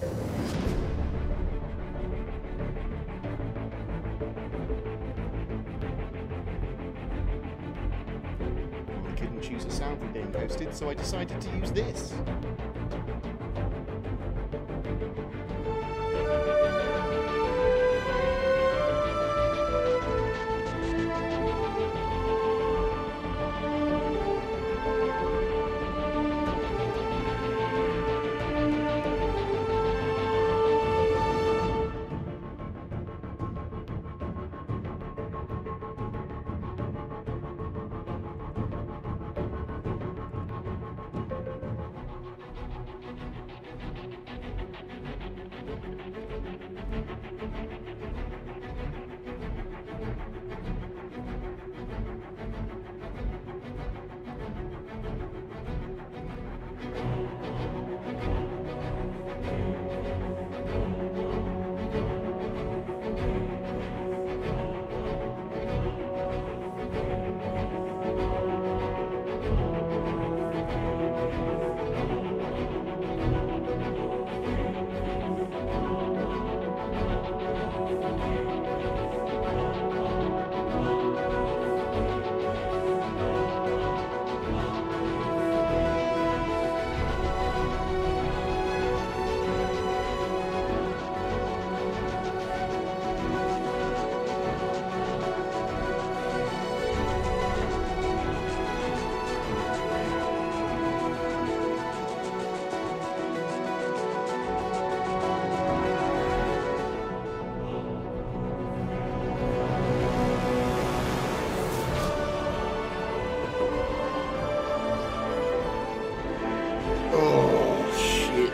I couldn't choose a sound from being hosted, so I decided to use this.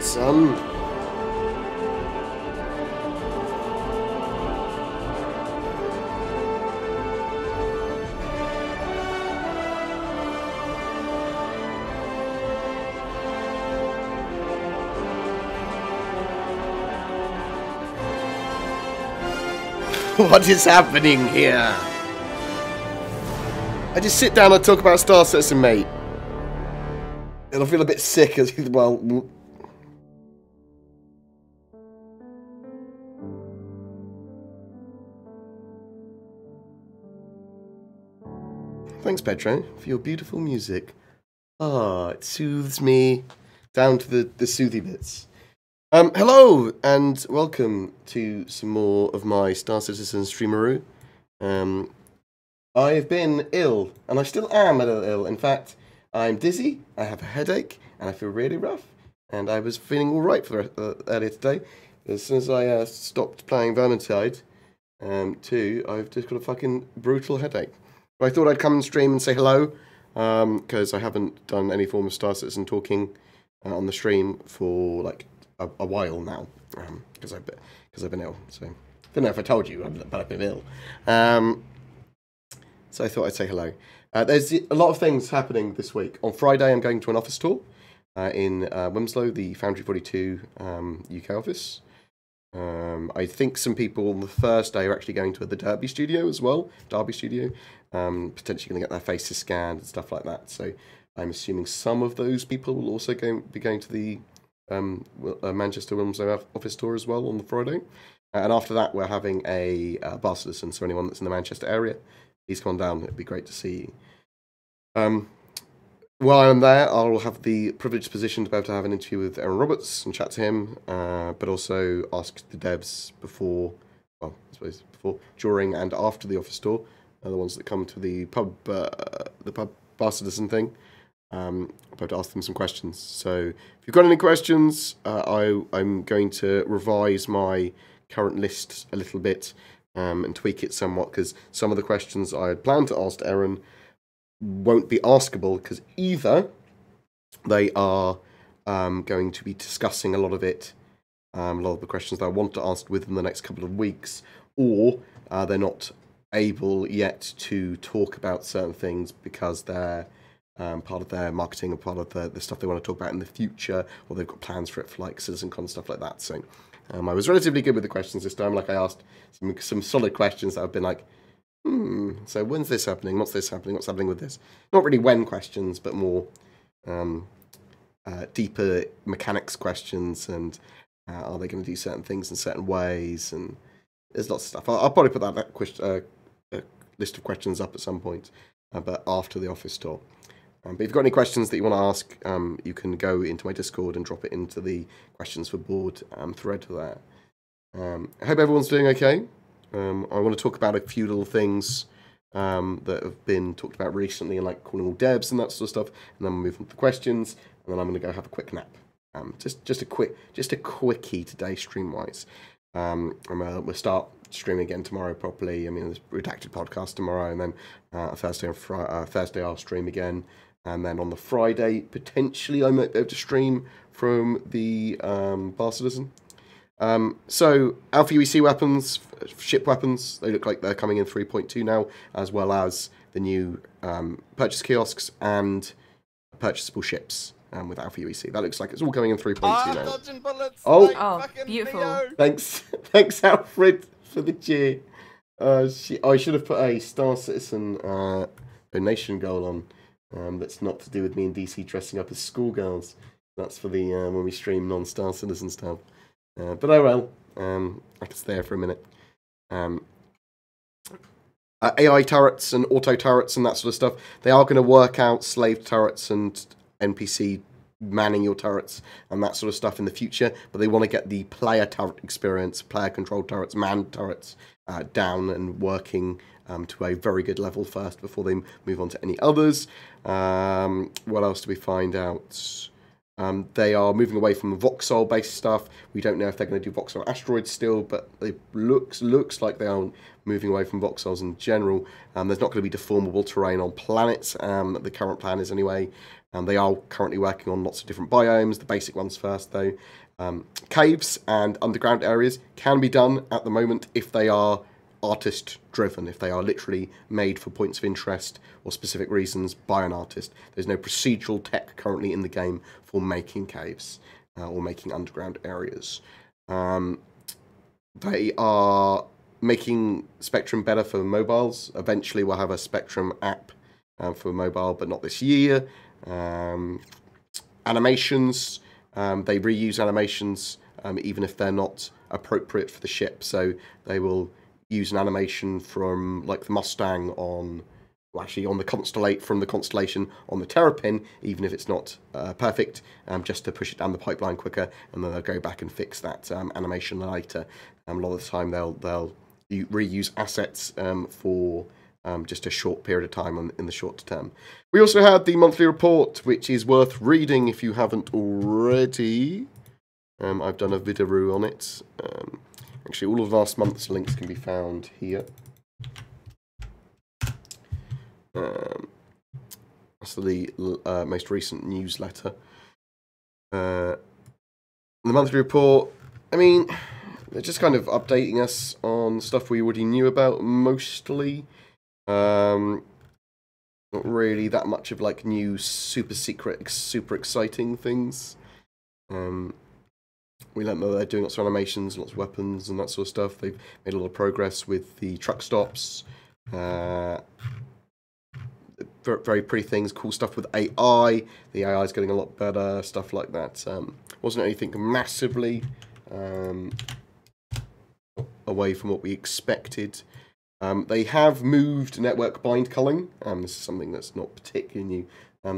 Son. What is happening here? I just sit down and talk about Star Citizen, mate. And I feel a bit sick as well. Thanks, Pedro, for your beautiful music. Ah, it soothes me down to the soothy bits. Hello, and welcome to some more of my Star Citizen streameroo. I've been ill, and I still am a little ill. In fact, I'm dizzy, I have a headache, and I feel really rough. And I was feeling alright for earlier today. As soon as I stopped playing Vermintide 2, I've just got a fucking brutal headache. I thought I'd come and stream and say hello, because I haven't done any form of Star Citizen talking on the stream for like a while now, because I've been ill. So I don't know if I told you, but I've been ill. So I thought I'd say hello. There's a lot of things happening this week. On Friday, I'm going to an office tour in Wilmslow, the Foundry 42 UK office. I think some people on the first day are actually going to the Derby studio as well, potentially going to get their faces scanned and stuff like that. So I'm assuming some of those people will also be going to the Manchester Wilmslow office tour as well on the Friday. And after that, we're having a bar citizen, so anyone that's in the Manchester area, please come on down. It'd be great to see you. While I'm there, I'll have the privileged position to be able to have an interview with Aaron Roberts and chat to him, but also ask the devs before, during and after the office tour, the ones that come to the pub bar citizen thing, I'm about to ask them some questions. So if you've got any questions, I'm going to revise my current list a little bit and tweak it somewhat, because some of the questions I had planned to ask Aaron won't be askable, because either they are going to be discussing a lot of it, a lot of the questions that I want to ask within the next couple of weeks, or they're not able yet to talk about certain things because they're part of their marketing or part of the stuff they want to talk about in the future, or they've got plans for it for like CitizenCon, stuff like that. So I was relatively good with the questions this time. Like, I asked some solid questions that have been like, so when's this happening? What's this happening? What's happening with this? Not really when questions, but more deeper mechanics questions and Are they going to do certain things in certain ways? And there's lots of stuff. I'll probably put that list of questions up at some point, but after the office tour. But if you've got any questions that you want to ask, you can go into my Discord and drop it into the questions for board thread there. I hope everyone's doing okay. I want to talk about a few little things that have been talked about recently, like calling all devs and that sort of stuff, and then we'll move on to the questions, and then I'm going to go have a quick nap. Just a quickie today, stream wise. We'll start streaming again tomorrow properly. I mean, there's redacted podcast tomorrow, and then Thursday I'll stream again, and then on the Friday potentially I might be able to stream from the Bar Citizen. So Alpha UEC weapons, ship weapons, they look like they're coming in 3.2 now, as well as the new purchase kiosks and purchasable ships with Alpha UEC. That looks like it's all coming in 3.2 now. Dodging bullets, Oh, beautiful. Leo. Thanks Alfred for the cheer. I should have put a Star Citizen donation goal on. That's not to do with me and DC dressing up as schoolgirls. That's for the when we stream non-Star Citizen stuff. But oh well, I can stay there for a minute. AI turrets and auto turrets and that sort of stuff, they are going to work out slave turrets and NPC manning your turrets and that sort of stuff in the future, but they want to get the player turret experience, player controlled turrets, manned turrets down and working to a very good level first before they move on to any others. What else do we find out? They are moving away from voxel-based stuff. We don't know if they're going to do voxel asteroids still, but it looks like they are moving away from voxels in general. There's not going to be deformable terrain on planets. The current plan is anyway. They are currently working on lots of different biomes. The basic ones first, though. Caves and underground areas can be done at the moment if they are artist driven, if they are literally made for points of interest or specific reasons by an artist. There's no procedural tech currently in the game for making caves or making underground areas. They are making Spectrum better for mobiles. Eventually we'll have a Spectrum app for mobile, but not this year. Animations, they reuse animations even if they're not appropriate for the ship, so they will use an animation from like the Mustang on, well, actually on the Constellation on the Terrapin, even if it's not perfect, just to push it down the pipeline quicker, and then they'll go back and fix that animation later. A lot of the time they'll reuse assets for just a short period of time in the short term. We also had the monthly report, which is worth reading if you haven't already. I've done a video on it. Actually, all of last month's links can be found here. That's the most recent newsletter. The monthly report, I mean, they're just kind of updating us on stuff we already knew about mostly. Not really that much of like new super secret, super exciting things. We learned that they're doing lots of animations, lots of weapons and that sort of stuff. They've made a lot of progress with the truck stops. Very pretty things, cool stuff with AI. The AI is getting a lot better, stuff like that. Wasn't anything massively away from what we expected. They have moved network bind culling. This is something that's not particularly new.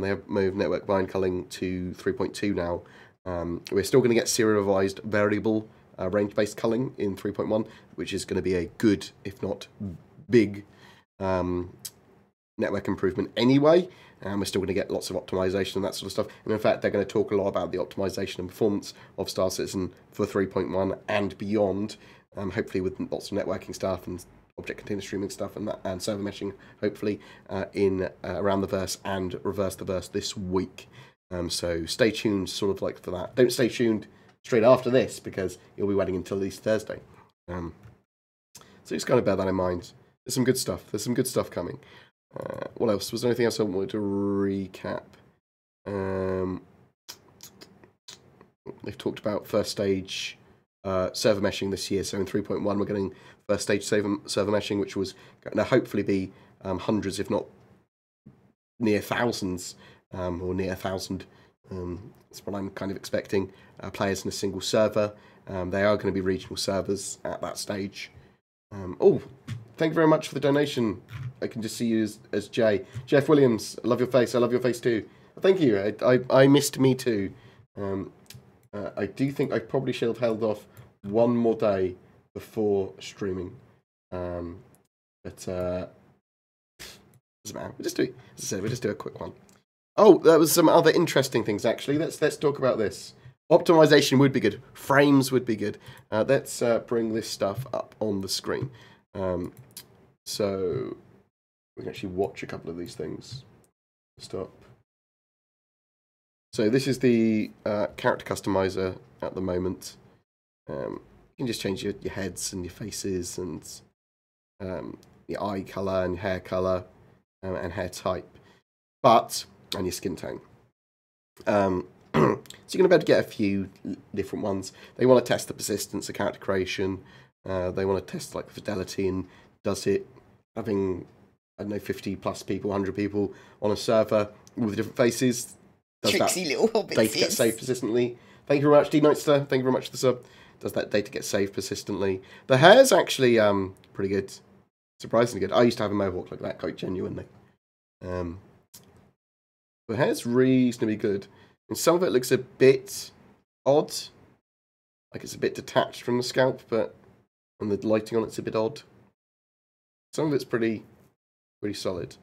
They have moved network bind culling to 3.2 now. We're still going to get serialized variable range-based culling in 3.1, which is going to be a good, if not big, network improvement anyway. We're still going to get lots of optimization and that sort of stuff. And in fact, they're going to talk a lot about the optimization and performance of Star Citizen for 3.1 and beyond, hopefully with lots of networking stuff and object container streaming stuff and server meshing, hopefully in around the verse and reverse the verse this week. So stay tuned sort of like for that. Don't stay tuned straight after this because you'll be waiting until at least Thursday. So just kind of bear that in mind. There's some good stuff. There's some good stuff coming. What else? Was there anything else I wanted to recap? They've talked about first stage server meshing this year. So in 3.1 we're getting first stage server meshing, which was going to hopefully be hundreds, if not near thousands, or near 1,000 That's what I'm kind of expecting. Players in a single server. They are going to be regional servers at that stage. Oh, thank you very much for the donation. I can just see you as Jay. Jeff Williams, I love your face. I love your face too. Thank you. I missed me too. I do think I probably should have held off one more day before streaming. But doesn't matter. We'll just do, as I said, we'll just do a quick one. Oh, there was some other interesting things actually. Let's talk about this. Optimization would be good. Frames would be good. Let's bring this stuff up on the screen. So we can actually watch a couple of these things. Stop. So this is the character customizer at the moment. You can just change your heads and your faces and your eye color and hair color and hair type, and your skin tone. So you're going to be able to get a few different ones. They want to test the persistence of character creation. They want to test like the fidelity and does it having, I don't know, 50 plus people, 100 people on a server with different faces. Does Tricksy that little data get saved persistently? Thank you very much, D-Nightster. Thank you very much for the sub. Does that data get saved persistently? The hair's actually pretty good. Surprisingly good. I used to have a mohawk like that, quite genuinely. The hair's reasonably good. And some of it looks a bit odd. Like it's a bit detached from the scalp, but and the lighting on it's a bit odd. Some of it's pretty solid.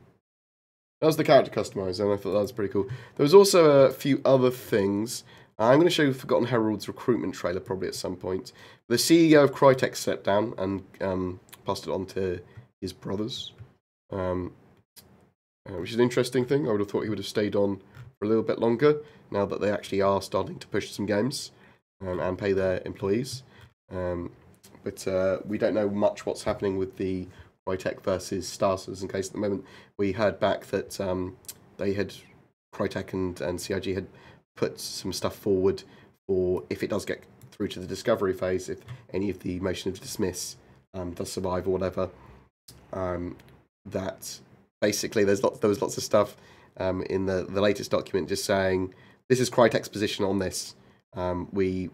That was the character customizer, and I thought that was pretty cool. There was also a few other things. I'm going to show you Forgotten Herald's recruitment trailer probably at some point. The CEO of Crytek stepped down and passed it on to his brothers, which is an interesting thing. I would have thought he would have stayed on for a little bit longer now that they actually are starting to push some games and pay their employees. But we don't know much what's happening with the Crytek versus Starsters. In case at the moment we heard back that they had Crytek and CIG had put some stuff forward for if it does get through to the discovery phase, if any of the motion of dismiss does survive or whatever. That basically there was lots of stuff in the latest document just saying this is Crytek's position on this. We're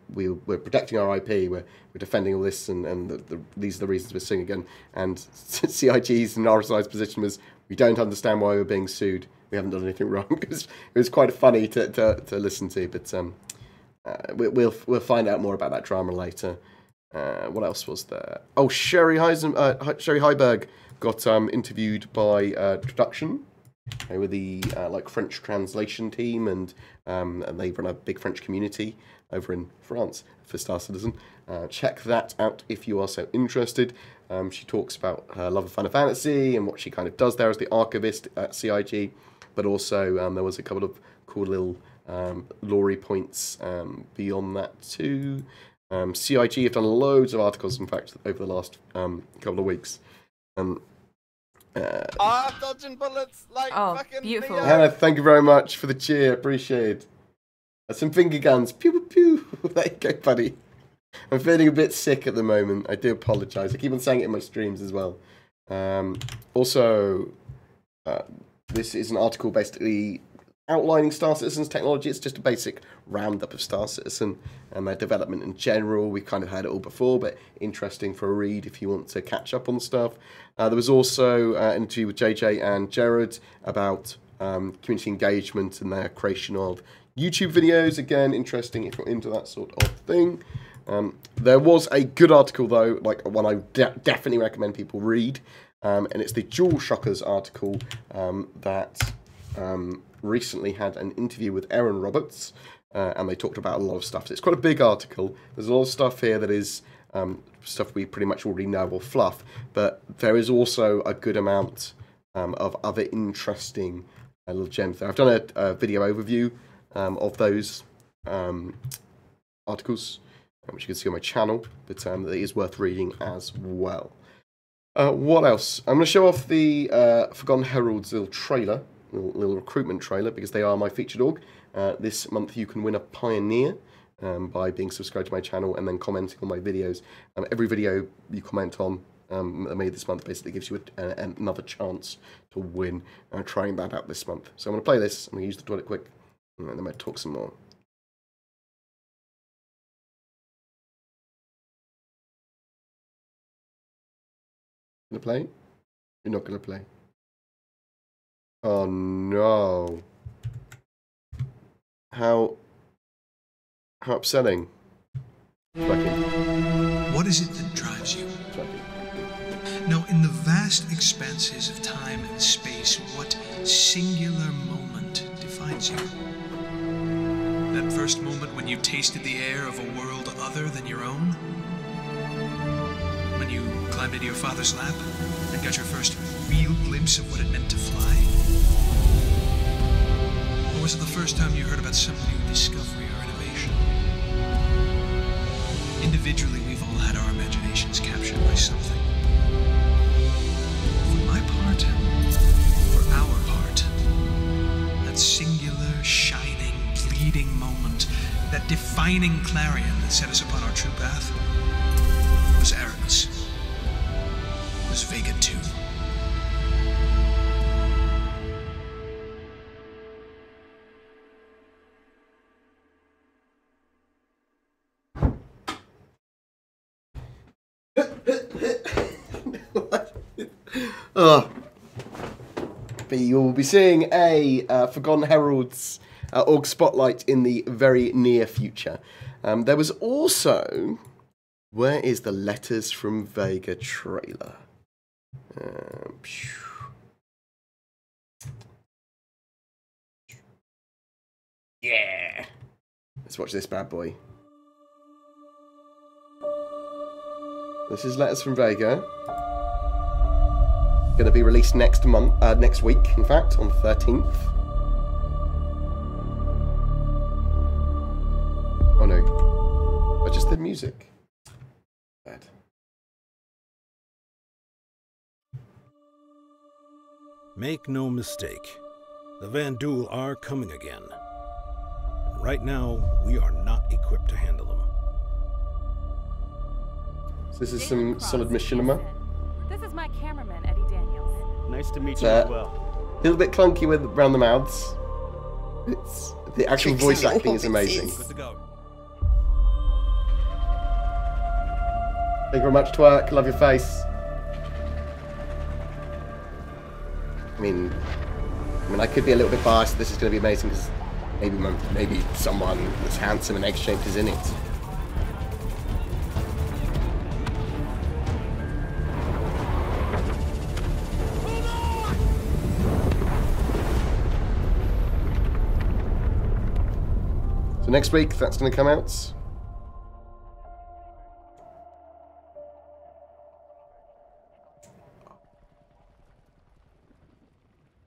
protecting our IP. We're defending all this, and these are the reasons we're suing again. And CIG's and RSI's position was we don't understand why we're being sued. We haven't done anything wrong. It was quite funny to listen to, but we'll find out more about that drama later. What else was there? Oh, Sherry Heiberg got interviewed by Traduction. They were the like French translation team, and they run a big French community over in France for Star Citizen. Check that out if you are so interested. She talks about her love of Final Fantasy and what she kind of does there as the archivist at CIG, but also there was a couple of cool little lore points beyond that too. CIG have done loads of articles, in fact, over the last couple of weeks. I'm dodging bullets like fucking beautiful. Hannah, thank you very much for the cheer. Appreciate it. Some finger guns. Pew, pew, pew. There you go, buddy. I'm feeling a bit sick at the moment. I do apologise. I keep on saying it in my streams as well. Also, this is an article basically outlining Star Citizen's technology. It's just a basic roundup of Star Citizen and their development in general. We've kind of heard it all before, but interesting for a read if you want to catch up on stuff. There was also an interview with JJ and Jared about community engagement and their creation of YouTube videos. Again, interesting if you're into that sort of thing. There was a good article, though, like one I definitely recommend people read, and it's the Jewel Shockers article that recently had an interview with Aaron Roberts, and they talked about a lot of stuff. So it's quite a big article. There's a lot of stuff here that is stuff we pretty much already know or fluff, but there is also a good amount of other interesting little gems there. I've done a video overview of those articles, which you can see on my channel, but it is worth reading as well. What else? I'm going to show off the Forgotten Herald's little trailer, little recruitment trailer, because they are my featured org. This month you can win a Pioneer by being subscribed to my channel and then commenting on my videos. Every video you comment on that I made this month basically gives you another chance to win. Trying that out this month. So I'm going to play this. I'm going to use the toilet quick, and then I'm going to talk some more. Gonna play? You're not gonna play. Oh no. How upsetting. What is it that drives you? No, in the vast expanses of time and space, what singular moment defines you? That first moment when you tasted the air of a world other than your own? When you climbed into your father's lap and got your first real glimpse of what it meant to fly? Or was it the first time you heard about some new discovery or innovation? Individually, we've all had our imaginations captured by something. For my part, for our part, that singular, shining, bleeding moment, that defining clarion that set us upon our true path, was Eris. Was Vega 2. Oh. But you will be seeing a Forgotten Heralds Org Spotlight in the very near future. There was also... Where is the Letters from Vega trailer? Yeah! Let's watch this bad boy. This is Letters from Vega. Going to be released next week, in fact, on the 13th. Oh no. But just the music. Bad. Make no mistake, the Vanduul are coming again. And right now, we are not equipped to handle them. So this is some solid machinima. This is my cameraman, Eddie Daniels. Nice to meet you as well. A little bit clunky with around the mouths. It's the actual voice acting is amazing. Good to go. Thank you very much, Twerk. Love your face. I mean, I could be a little bit biased. This is going to be amazing because maybe someone that's handsome and egg-shaped is in it. So next week, that's going to come out.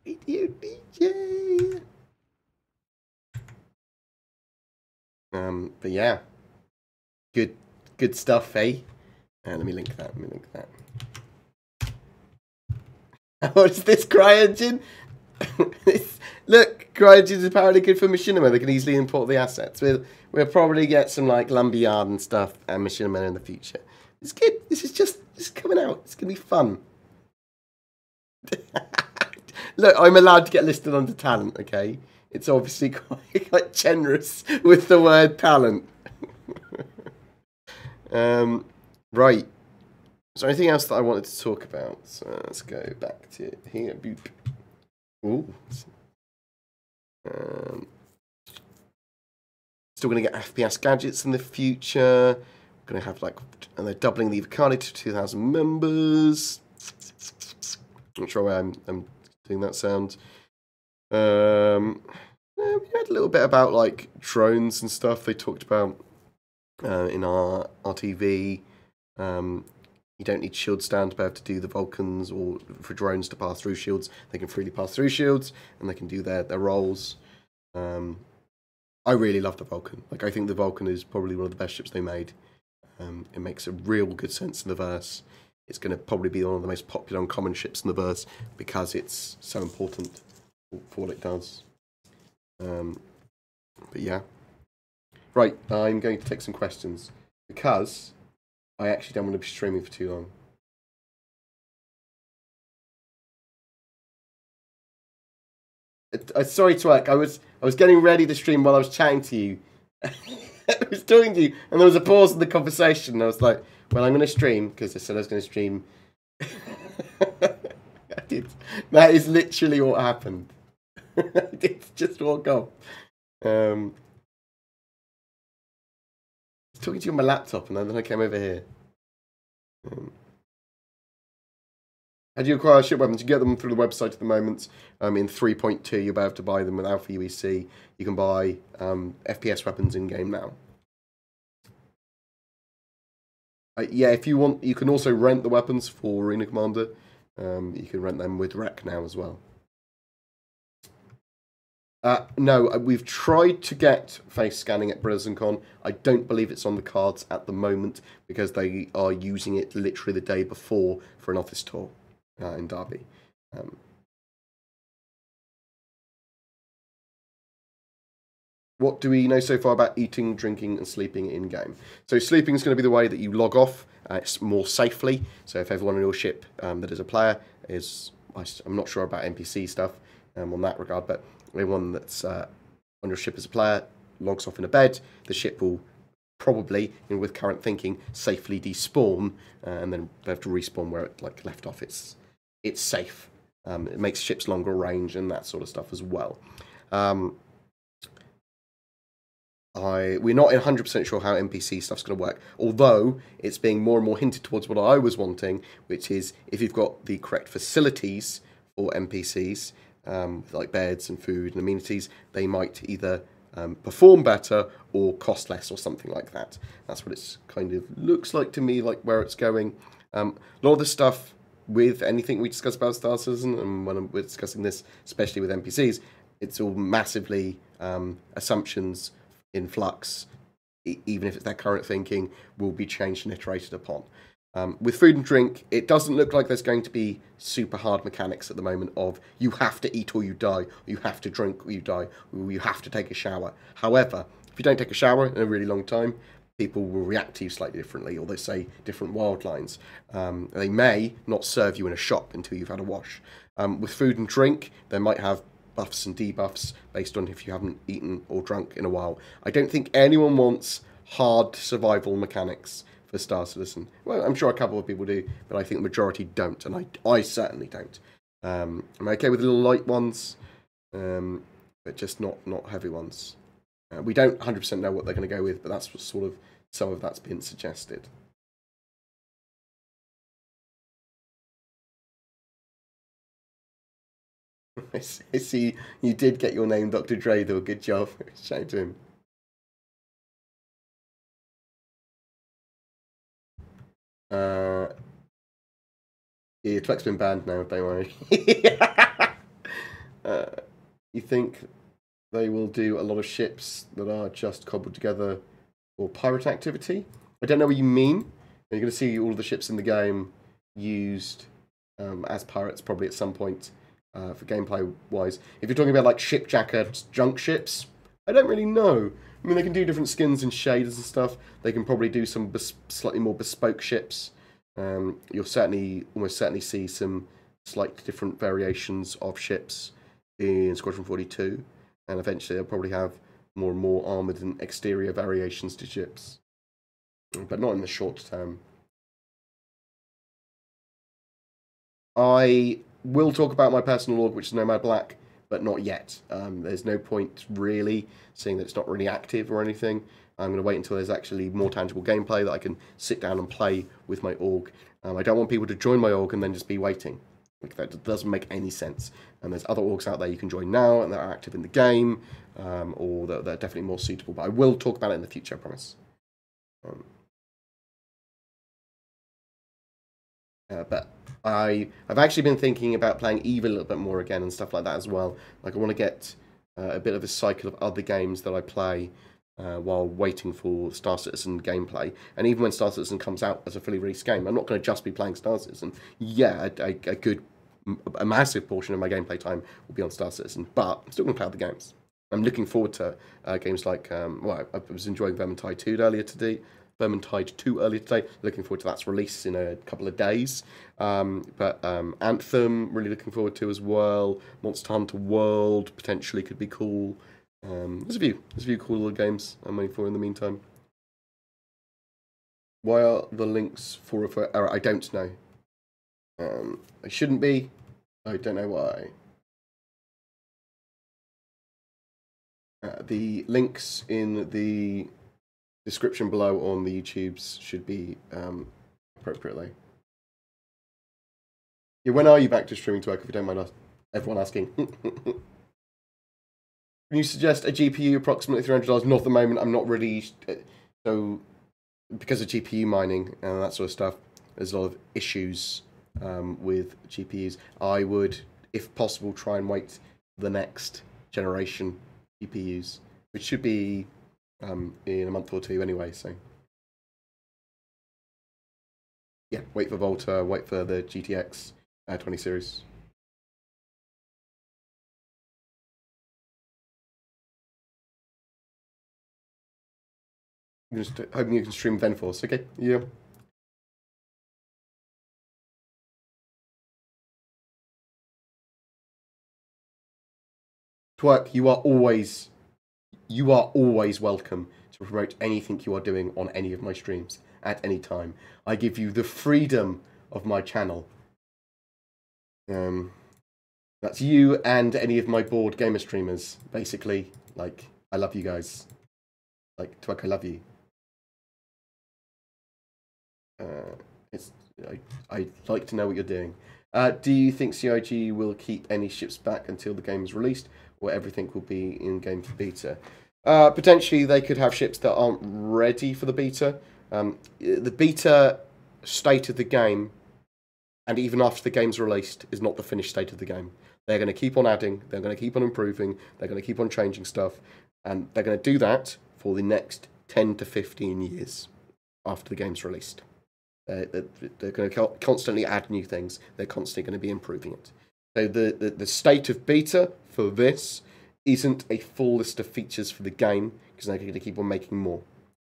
Radio DJ. But yeah, good stuff, eh? Let me link that. What is this CryEngine? Look, CryEngine is apparently good for machinima. They can easily import the assets. We'll probably get some like Lumberyard and stuff and machinima in the future. It's good. This is coming out. It's gonna be fun. Look, I'm allowed to get listed under talent. Okay, it's obviously quite generous with the word talent. Right. Is there anything else that I wanted to talk about? So let's go back to here. Boop. Ooh. Still going to get FPS gadgets in the future. We're going to have and they're doubling the Evocati to 2,000 members. Not sure why I'm doing that sound. We had a little bit about drones and stuff. They talked about in our TV. You don't need shield stand to be able to do the Vulcans or for drones to pass through shields. They can freely pass through shields and they can do their roles. I really love the Vulcan. I think the Vulcan is probably one of the best ships they made. It makes a real good sense in the verse. It's going to probably be one of the most popular uncommon ships in the verse because it's so important for what it does. But yeah. Right, I'm going to take some questions because I actually don't want to be streaming for too long. Sorry, Twerk. I was getting ready to stream while I was chatting to you. I was talking to you, and there was a pause in the conversation. And I was like, "Well, I'm going to stream because I said I was going to stream." That is literally what happened. I did just walk off. I was talking to you on my laptop, and then I came over here. How do you acquire ship weapons? You get them through the website at the moment. In 3.2, you'll be able to buy them with Alpha UEC. You can buy FPS weapons in-game now. Yeah, if you want, you can also rent the weapons for Arena Commander. You can rent them with Rec now as well. No, we've tried to get face scanning at BrizzCon. I don't believe it's on the cards at the moment because they are using it literally the day before for an office tour in Derby. What do we know so far about eating, drinking, and sleeping in-game? So sleeping is going to be the way that you log off. It's more safely. So if everyone on your ship that is a player is... I'm not sure about NPC stuff on that regard, but everyone that's on your ship as a player logs off in a bed, the ship will probably, with current thinking, safely despawn, and then they have to respawn where it left off. It's safe. It makes ships longer range and that sort of stuff as well. We're not 100% sure how NPC stuff's going to work, although it's being more and more hinted towards what I was wanting, which is if you've got the correct facilities for NPCs, like beds and food and amenities, they might either perform better or cost less or something like that. That's what it's kind of looks like to me, like where it's going. A lot of the stuff with anything we discuss about Star Citizen, and when we're discussing this, especially with NPCs, it's all massively assumptions in flux, even if it's their current thinking, will be changed and iterated upon. With food and drink, it doesn't look like there's going to be super hard mechanics at the moment of you have to eat or you die, or you have to drink or you die, or you have to take a shower. However, if you don't take a shower in a really long time, people will react to you slightly differently, or they say different wild lines. They may not serve you in a shop until you've had a wash. With food and drink, they might have buffs and debuffs based on if you haven't eaten or drunk in a while. I don't think anyone wants hard survival mechanics for Star Citizen. Well, I'm sure a couple of people do, but I think the majority don't, and I certainly don't. I'm okay with little light ones, but just not heavy ones. We don't 100% know what they're going to go with, but that's what sort of some of that's been suggested. I see you did get your name, Dr. Dre, though. Good job. Shout out to him. Yeah, Twick's been banned now, don't worry. You think they will do a lot of ships that are just cobbled together for pirate activity? I don't know what you mean. You're going to see all of the ships in the game used as pirates probably at some point. For gameplay-wise. If you're talking about like shipjacker junk ships, I don't really know. I mean, they can do different skins and shaders and stuff. They can probably do some slightly more bespoke ships. You'll almost certainly see some slightly different variations of ships in Squadron 42. And eventually they'll probably have more and more armoured and exterior variations to ships. But not in the short term. I will talk about my personal org, which is Nomad Black, but not yet. There's no point really, seeing that it's not really active or anything. I'm going to wait until there's actually more tangible gameplay that I can sit down and play with my org. I don't want people to join my org and then just be waiting. Like, that doesn't make any sense. And there's other orgs out there you can join now and that are active in the game, or that are definitely more suitable. But I will talk about it in the future, I promise. But I've actually been thinking about playing EVE a little bit more again and stuff like that as well. Like, I want to get a bit of a cycle of other games that I play while waiting for Star Citizen gameplay. And even when Star Citizen comes out as a fully released game, I'm not going to just be playing Star Citizen. Yeah, a massive portion of my gameplay time will be on Star Citizen, but I'm still going to play other games. I'm looking forward to games like, well, I was enjoying Vermintide 2 earlier today. Looking forward to that's release in a couple of days. But Anthem, really looking forward to as well. Monster Hunter World potentially could be cool. There's a few cool little games I'm waiting for in the meantime. Why are the links for I don't know. They shouldn't be. I don't know why. The links in the description below on the YouTubes should be appropriately. Yeah, when are you back to streaming to work, if you don't mind everyone asking? Can you suggest a GPU approximately $300? Not at the moment. I'm not really... So, because of GPU mining and that sort of stuff, there's a lot of issues with GPUs. I would, if possible, try and wait for the next generation GPUs, which should be in a month or two anyway, so... Yeah, wait for Volta, wait for the GTX 20 series. I'm just hoping you can stream Venforce, okay? Yeah. Twerk, you are always welcome to promote anything you are doing on any of my streams at any time. I give you the freedom of my channel. That's you and any of my BoredGamer streamers, basically. Like, I love you guys. Like, Twerk, I love you. I'd like to know what you're doing. Do you think CIG will keep any ships back until the game is released, or everything will be in-game for beta? Potentially, they could have ships that aren't ready for the beta. The beta state of the game, and even after the game's released, is not the finished state of the game. They're going to keep on adding, they're going to keep on improving, they're going to keep on changing stuff, and they're going to do that for the next 10 to 15 years after the game's released. They're going to constantly add new things. They're constantly going to be improving it. So the state of beta for this isn't a full list of features for the game, because they're going to keep on making more.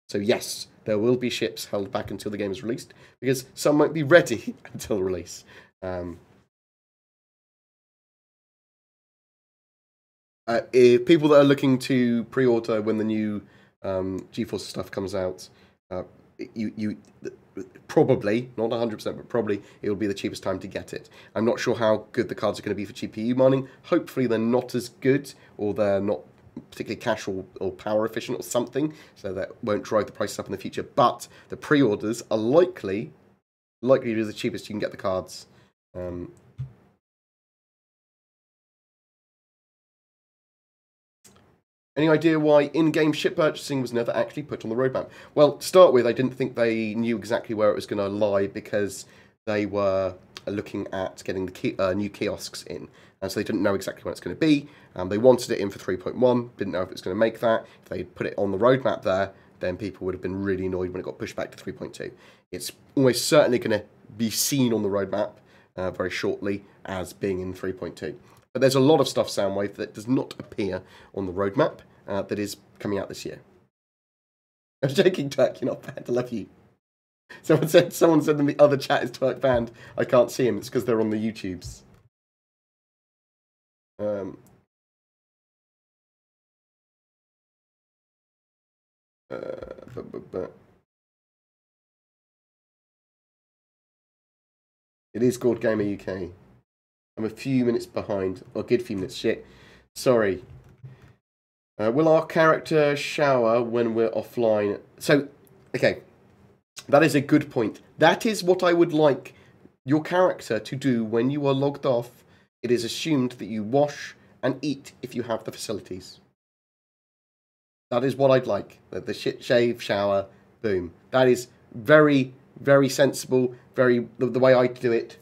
So yes, there will be ships held back until the game is released, because some won't be ready until release. If people that are looking to pre-order when the new GeForce stuff comes out, probably, not 100%, but probably it'll be the cheapest time to get it. I'm not sure how good the cards are going to be for GPU mining. Hopefully they're not as good, or they're not particularly cache or power efficient or something, so that won't drive the prices up in the future. But the pre-orders are likely to be the cheapest you can get the cards. Any idea why in-game ship purchasing was never actually put on the roadmap? Well, to start with, I didn't think they knew exactly where it was going to lie, because they were looking at getting the new kiosks in. And so they didn't know exactly when it's going to be. They wanted it in for 3.1, didn't know if it was going to make that. If they put it on the roadmap there, then people would have been really annoyed when it got pushed back to 3.2. It's almost certainly going to be seen on the roadmap very shortly as being in 3.2. But there's a lot of stuff, Soundwave, that does not appear on the roadmap that is coming out this year. I'm joking, Twerk, you're not bad, I love you. Someone said in the other chat is Twerk banned. I can't see him, it's because they're on the YouTubes. It is called Gamer UK. I'm a few minutes behind. A good few minutes. Shit. Sorry. Will our character shower when we're offline? So, okay. That is a good point. That is what I would like your character to do when you are logged off. It is assumed that you wash and eat if you have the facilities. That is what I'd like. The shit, shave, shower, boom. That is very, very sensible. Very the way I do it.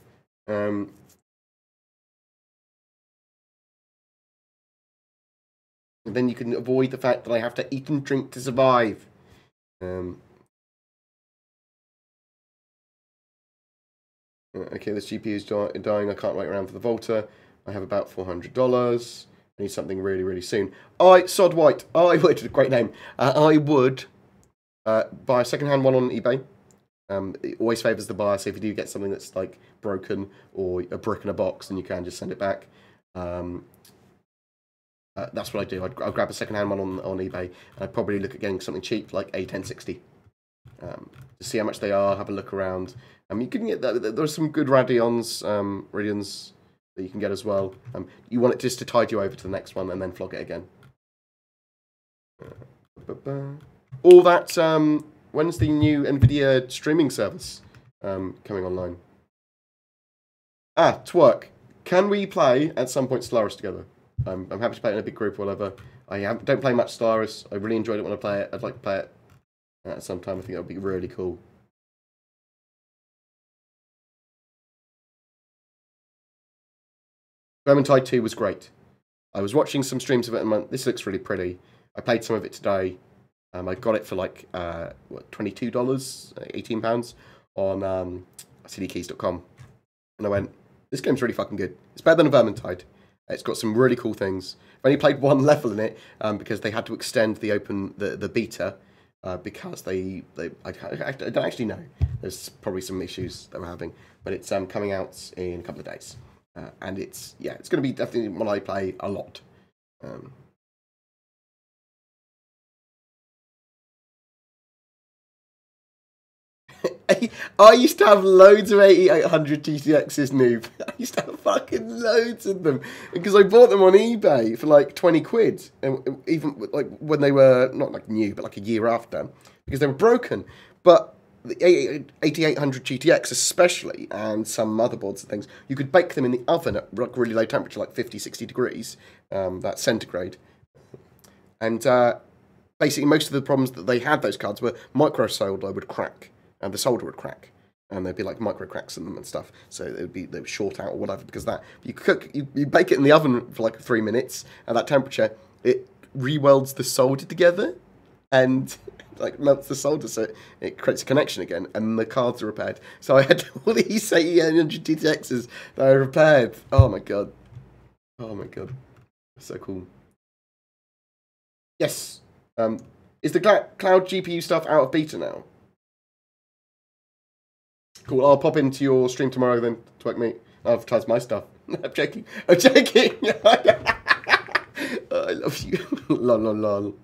And then you can avoid the fact that I have to eat and drink to survive. Okay, this GPU is dying. I can't wait around for the Volta. I have about $400. I need something really, really soon. Sod White. I would, great name. I would buy a second-hand one on eBay. It always favours the buyer, so if you do get something that's like broken or a brick in a box, then you can just send it back. That's what I do. I'd grab a second-hand one on eBay, and I'd probably look at getting something cheap, like a 1060. To see how much they are, have a look around. You can get there's some good Radeons. that you can get as well. You want it just to tide you over to the next one and then flog it again. All that, when's the new NVIDIA streaming service coming online? Twerk. Can we play at some point Stellaris together? I'm happy to play it in a big group or whatever. Don't play much Stellaris. I really enjoyed it when I play it. I'd like to play it at some time. I think that would be really cool. Vermintide 2 was great. I was watching some streams of it and this looks really pretty. I played some of it today. I got it for like $22, £18 on cdkeys.com. And I went, this game's really fucking good. It's better than a Vermintide. It's got some really cool things. I've only played one level in it because they had to extend the beta because I don't actually know. There's probably some issues that we're having, but it's coming out in a couple of days. And it's going to be definitely one I play a lot. I used to have loads of 8800 GTXs, noob. I used to have fucking loads of them because I bought them on eBay for like 20 quid, and even like when they were not like new, but like a year after, because they were broken. But the 8800 GTX especially, and some motherboards and things, you could bake them in the oven at like really low temperature, like 50, 60 degrees, that's centigrade. And basically most of the problems that they had, those cards, were micro solder would crack, and the solder would crack, and there'd be like micro cracks in them and stuff. So they would short out or whatever because of that. You bake it in the oven for like 3 minutes at that temperature. It re-welds the solder together, and like melts the solder, so it creates a connection again, and the cards are repaired. So I had all these 8800 GTXs that I repaired. Oh my god, so cool. Yes, is the cloud GPU stuff out of beta now? Cool. I'll pop into your stream tomorrow then, Twerk Meat. I'll advertise my stuff. I'm joking. I love you. Lol, lol, lol.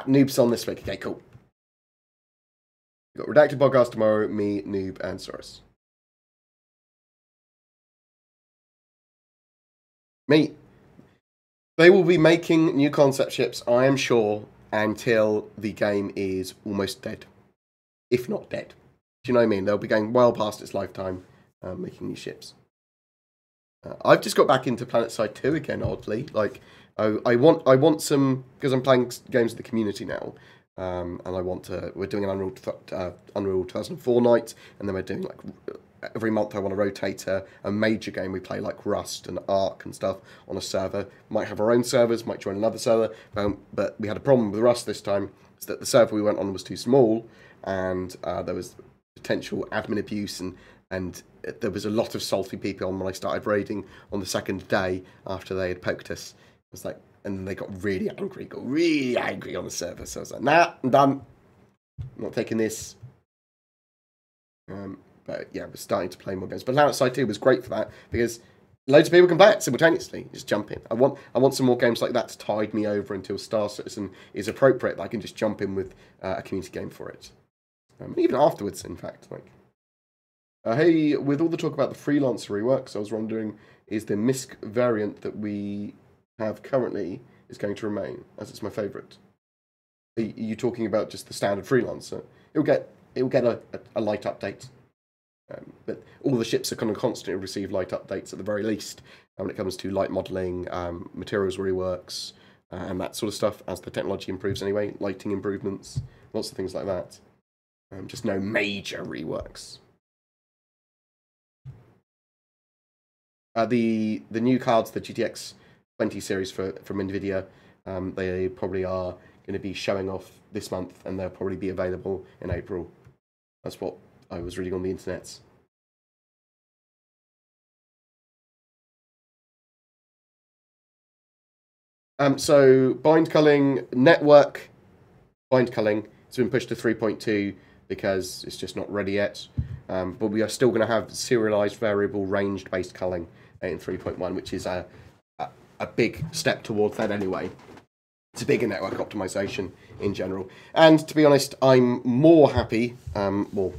Noob's on this week. Okay, cool. We've got Redacted Podcast tomorrow, me, Noob, and Soros. Mate, they will be making new concept ships, I am sure, until the game is almost dead. If not dead. Do you know what I mean? They'll be going well past its lifetime, making new ships. I've just got back into PlanetSide 2 again, oddly. Like, I want some, because I'm playing games with the community now, and I want to. We're doing an Unreal 2004 night, and then we're doing like every month. I want to rotate a major game we play, like Rust and Ark and stuff, on a server. Might have our own servers, might join another server, but we had a problem with Rust this time. Is that the server we went on was too small, and there was potential admin abuse, and there was a lot of salty people on when I started raiding on the second day after they had poked us. It was like, and then they got really angry on the server. So I was like, nah, I'm done. I'm not taking this. But yeah, we're starting to play more games. But PlanetSide 2 was great for that because loads of people can play it simultaneously. Just jump in. I want some more games like that to tide me over until Star Citizen is appropriate. I can just jump in with a community game for it. Even afterwards, in fact. Like, hey, with all the talk about the freelancer reworks, I was wondering, is the MISC variant that we have currently is going to remain, as it's my favourite? Are you talking about just the standard freelancer? It'll get a light update. But all the ships are going to constantly receive light updates at the very least when it comes to light modelling, materials reworks, and that sort of stuff, as the technology improves anyway, lighting improvements, lots of things like that. Just no major reworks. The new cards, the GTX 20 series from NVIDIA, they probably are going to be showing off this month, and they'll probably be available in April. That's what I was reading on the internet. So bind culling, network bind culling has been pushed to 3.2 because it's just not ready yet. But we are still going to have serialized variable ranged based culling in 3.1, which is a big step towards that anyway. It's a bigger network optimization in general. And to be honest, I'm more happy, well,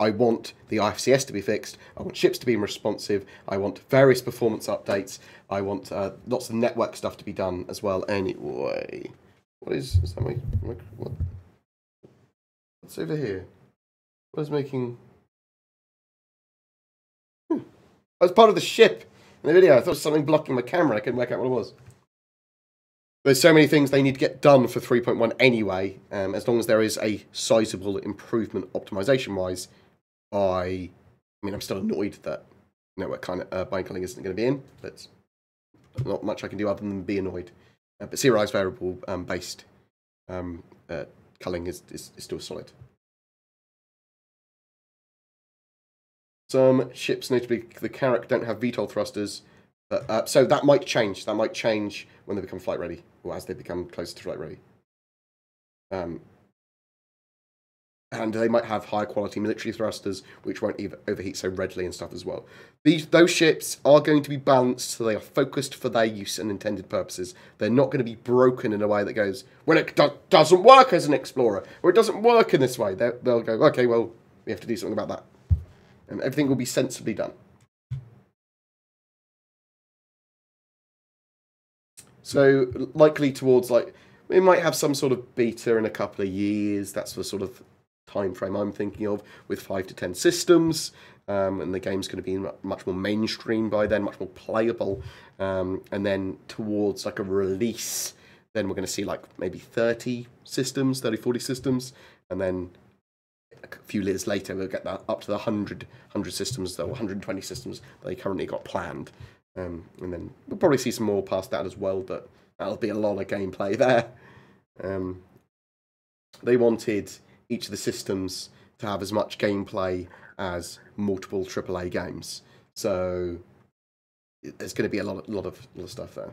I want the IFCS to be fixed. I want ships to be responsive. I want various performance updates. I want lots of network stuff to be done as well. Anyway, is that what? What's over here? What is making? I was part of the ship in the video. I thought it was something blocking my camera. I couldn't work out what it was. There's so many things they need to get done for 3.1 anyway, as long as there is a sizable improvement optimization-wise. I mean, I'm still annoyed that network kind of bind culling isn't going to be in, but not much I can do other than be annoyed. But serialized variable based culling is still solid. Some ships, notably the Carrack, don't have VTOL thrusters. So that might change. That might change when they become flight ready, or as they become closer to flight ready. And they might have higher quality military thrusters, which won't even overheat so readily and stuff as well. Those ships are going to be balanced, so they are focused for their use and intended purposes. They're not going to be broken in a way that goes, well, it doesn't work as an explorer, or it doesn't work in this way. They'll go, okay, well, we have to do something about that. And everything will be sensibly done. So, likely towards, like, we might have some sort of beta in a couple of years. That's the sort of time frame I'm thinking of, with 5 to 10 systems. And the game's going to be much more mainstream by then, much more playable. And then towards, like, a release, then we're going to see, like, maybe 30 systems, 30, 40 systems. And then a few years later, we'll get that up to the 100 systems, or 120 systems that they currently got planned. And then we'll probably see some more past that as well, but that'll be a lot of gameplay there. They wanted each of the systems to have as much gameplay as multiple AAA games, so there's going to be a lot of stuff there.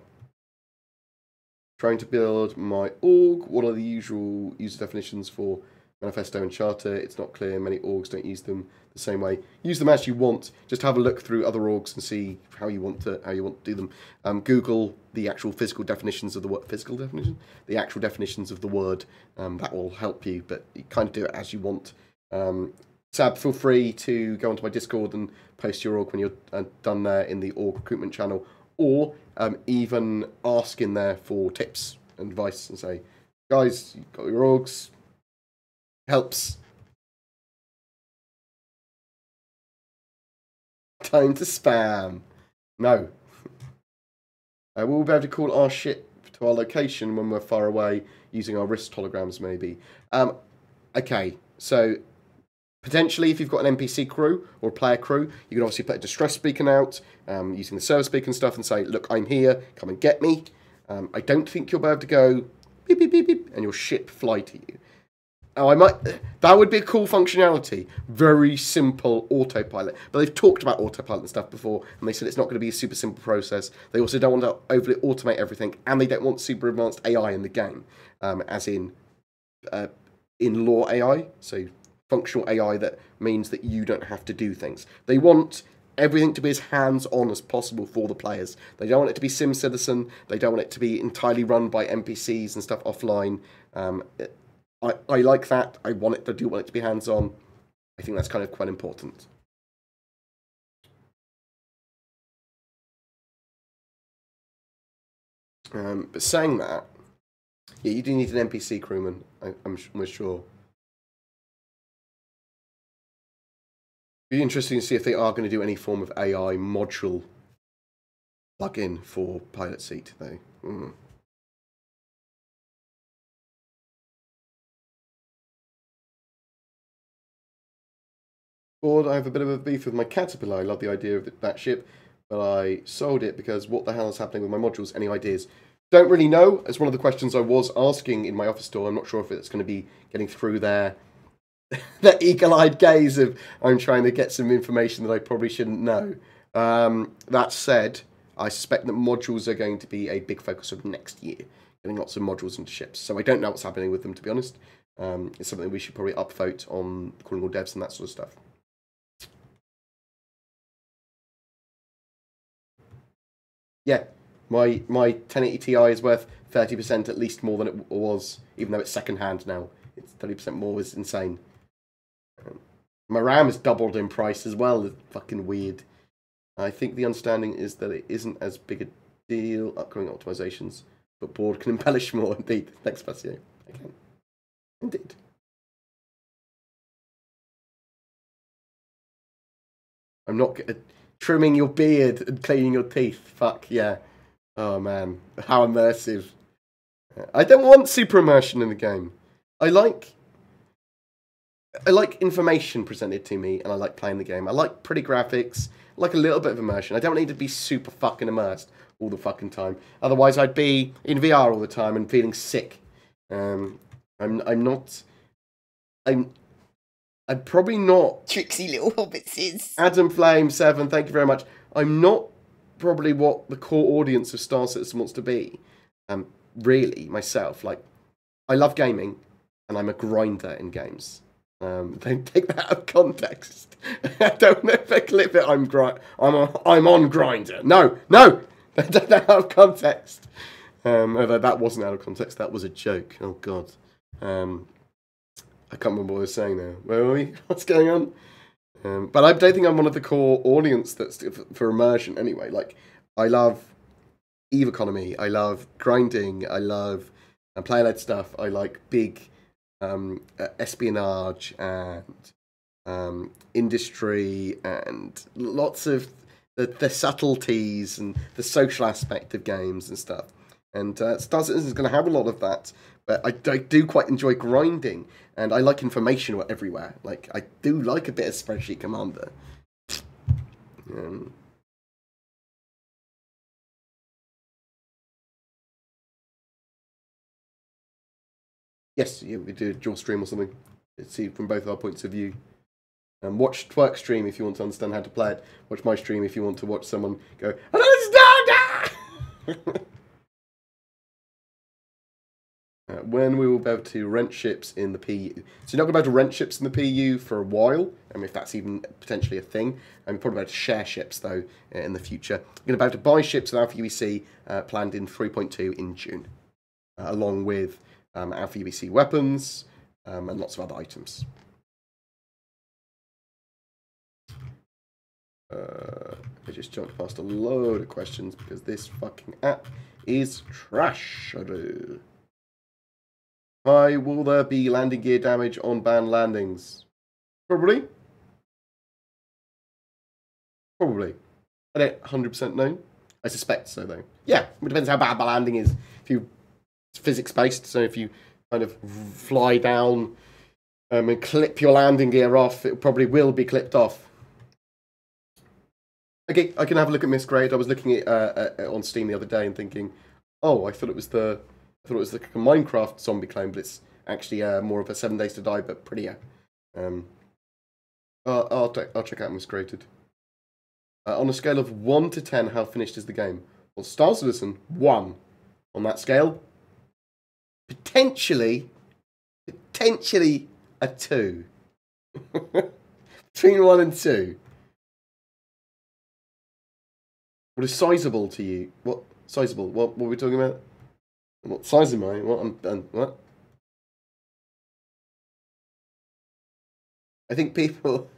Trying to build my org. What are the usual user definitions for Manifesto and Charter? It's not clear. Many orgs don't use them the same way. Use them as you want. Just have a look through other orgs and see how you want to do them. Google the actual physical definitions of the word. The actual definitions of the word. That will help you, but you kind of do it as you want. Sab, feel free to go onto my Discord and post your org when you're done there in the org recruitment channel, or even ask in there for tips and advice and say, guys, you've got your orgs. Helps. Time to spam. No. We'll be able to call our ship to our location when we're far away using our wrist holograms, maybe. Okay, so potentially if you've got an NPC crew or a player crew, you can obviously put a distress beacon out using the service beacon stuff and say, look, I'm here, come and get me. I don't think you'll be able to go beep, beep, beep, beep, and your ship fly to you. Oh, that would be a cool functionality. Very simple autopilot. But they've talked about autopilot and stuff before, and they said it's not going to be a super simple process. They also don't want to overly automate everything, and they don't want super advanced AI in the game, as in law AI, so functional AI that means that you don't have to do things. They want everything to be as hands-on as possible for the players. They don't want it to be SimCitizen. They don't want it to be entirely run by NPCs and stuff offline. I like that. I want it to be hands-on. I think that's kind of quite important. But saying that, yeah, you do need an NPC crewman, I'm sure. Be interesting to see if they are going to do any form of AI module plug-in for Pilot Seat, though. Bored, I have a bit of a beef with my Caterpillar. I love the idea of that ship, but I sold it because what the hell is happening with my modules? Any ideas? Don't really know. It's one of the questions I was asking in my office store. I'm not sure if it's going to be getting through their eagle-eyed gaze of I'm trying to get some information that I probably shouldn't know. That said, I suspect that modules are going to be a big focus of next year, getting lots of modules into ships. So I don't know what's happening with them, to be honest. It's something we should probably upvote on calling all devs and that sort of stuff. Yeah, my 1080 Ti is worth 30% at least more than it was, even though it's second hand now. It's 30% more is insane. My RAM has doubled in price as well. It's fucking weird. I think the understanding is that it isn't as big a deal. Upcoming optimizations, but board can embellish more. Indeed. Thanks, Passio. I can. Indeed. I'm not trimming your beard and cleaning your teeth. Fuck yeah. Oh man, how immersive. I don't want super immersion in the game. I like information presented to me, and I like playing the game. I like pretty graphics, I like a little bit of immersion. I don't need to be super fucking immersed all the fucking time. Otherwise, I'd be in VR all the time and feeling sick. I'm probably not. Tricksy little hobbitses. Adam Flame 7, thank you very much. I'm not probably what the core audience of Star Citizen wants to be. Really, myself. Like, I love gaming, and I'm a grinder in games. Don't take that out of context. I don't know if I clip it. I'm on Grinder. No, take that out of context. Although that wasn't out of context. That was a joke. Oh God. I can't remember what I was saying now. Where were we? What's going on? But I don't think I'm one of the core audience that's for immersion anyway. Like, I love EVE economy. I love grinding. I love player-led stuff. I like big espionage and industry and lots of the subtleties and the social aspect of games and stuff. And Star Citizen is going to have a lot of that. But I do quite enjoy grinding, and I like information everywhere. Like, I do like a bit of Spreadsheet Commander. Yes, yeah, we do a dual stream or something. Let's see from both our points of view. Watch Twerk stream if you want to understand how to play it. Watch my stream if you want to watch someone go, I don't understand! When we will be able to rent ships in the PU. So you're not going to be able to rent ships in the PU for a while. I mean, if that's even potentially a thing. And we're probably able to share ships, though, in the future. You're going to be able to buy ships with Alpha UBC planned in 3.2 in June. Along with Alpha UBC weapons and lots of other items. I just jumped past a load of questions because this fucking app is trash. Hi, will there be landing gear damage on banned landings? Probably. Probably. I don't 100% know. I suspect so, though. Yeah, it depends how bad the landing is. It's physics-based, so if you kind of fly down and clip your landing gear off, it probably will be clipped off. Okay, I can have a look at Miss Grade. I was looking at on Steam the other day and thinking, oh, I thought it was the Minecraft zombie clone, but it's actually more of a 7 Days to Die, but prettier. I'll check out Miss Created. On a scale of 1 to 10, how finished is the game? Well, Star Citizen, 1. On that scale, potentially a 2. Between 1 and 2. What is sizable to you? What sizable? What are we talking about? What size am I? What? I think people.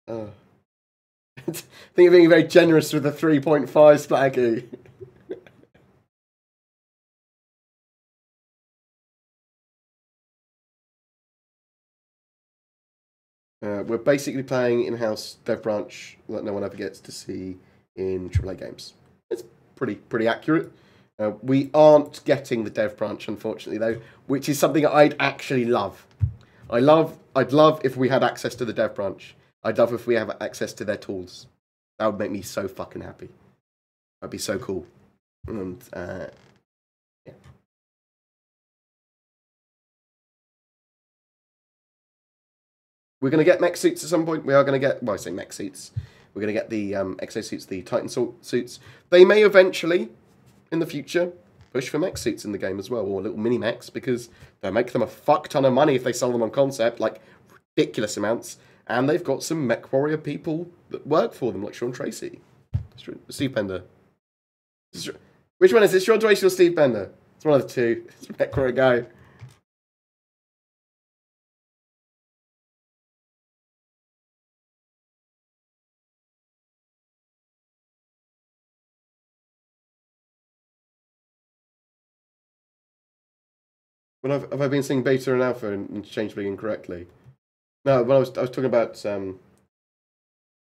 I think you're being very generous with the 3.5 Splaggy. We're basically playing in-house dev branch that no one ever gets to see in AAA games. It's pretty accurate. We aren't getting the dev branch, unfortunately, though, which is something I'd actually love. I'd love if we had access to the dev branch. I'd love if we have access to their tools. That would make me so fucking happy. That'd be so cool. And yeah. We're going to get mech suits at some point. We are going to get, well, I say mech suits. We're going to get the exosuits, the Titan suits. They may eventually, in the future, push for mech suits in the game as well, or little mini mechs, because they'll make them a fuck ton of money if they sell them on concept, like ridiculous amounts. And they've got some mech warrior people that work for them, like Sean Tracy. Steve Bender. Which one is it, Sean Tracy or Steve Bender? It's one of the two. It's a mech warrior guy. But have I been saying beta and alpha interchangeably incorrectly? No, well, I was talking about the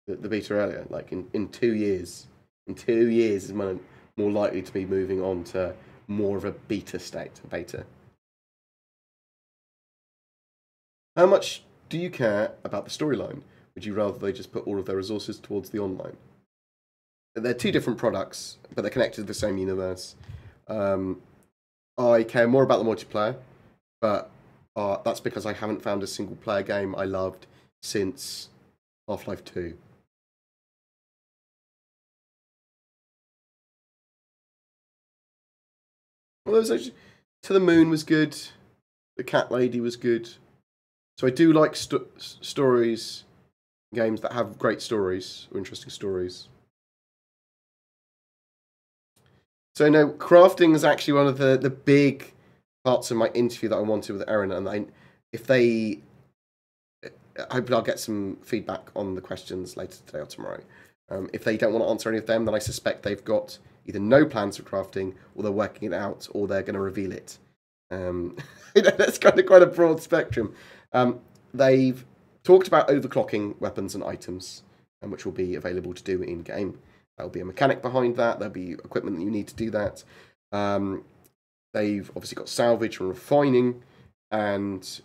beta earlier. Like in 2 years, is more likely to be moving on to more of a beta state, a beta. How much do you care about the storyline? Would you rather they just put all of their resources towards the online? They're two different products, but they're connected to the same universe. I care more about the multiplayer, but that's because I haven't found a single player game I loved since Half-Life 2. Well, To the Moon was good. The Cat Lady was good. So I do like stories, games that have great stories or interesting stories. So no, crafting is actually one of the big parts of my interview that I wanted with Erin, and I hope I'll get some feedback on the questions later today or tomorrow. If they don't want to answer any of them, then I suspect they've got either no plans for crafting, or they're working it out, or they're going to reveal it. That's kind of quite a broad spectrum. They've talked about overclocking weapons and items, which will be available to do in game. There'll be a mechanic behind that. There'll be equipment that you need to do that. They've obviously got salvage and refining, and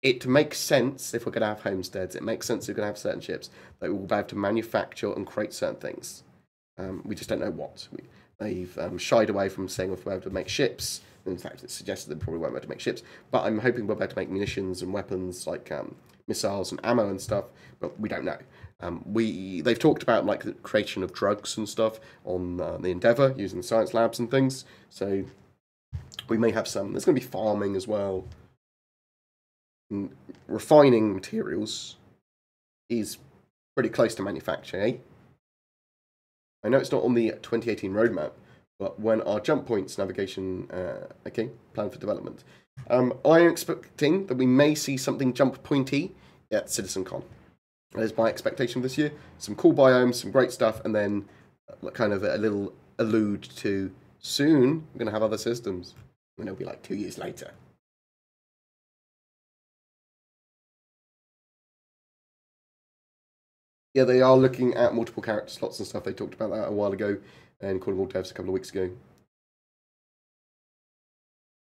it makes sense if we're going to have homesteads. It makes sense if we're going to have certain ships that we'll be able to manufacture and create certain things. We just don't know what. They've shied away from saying if we're able to make ships. In fact, it's suggested they probably won't be able to make ships. But I'm hoping we'll be able to make munitions and weapons like missiles and ammo and stuff. But we don't know. They've talked about like the creation of drugs and stuff on the Endeavour using the science labs and things. So we may have some. There's going to be farming as well. And refining materials is pretty close to manufacturing. I know it's not on the 2018 roadmap, but when are jump points navigation planned for development? I'm expecting that we may see something jump pointy at CitizenCon. That is my expectation this year. Some cool biomes, some great stuff, and then kind of a little allude to soon we're going to have other systems. And it'll be like 2 years later. Yeah, they are looking at multiple character slots and stuff. They talked about that a while ago and Calling All Devs a couple of weeks ago.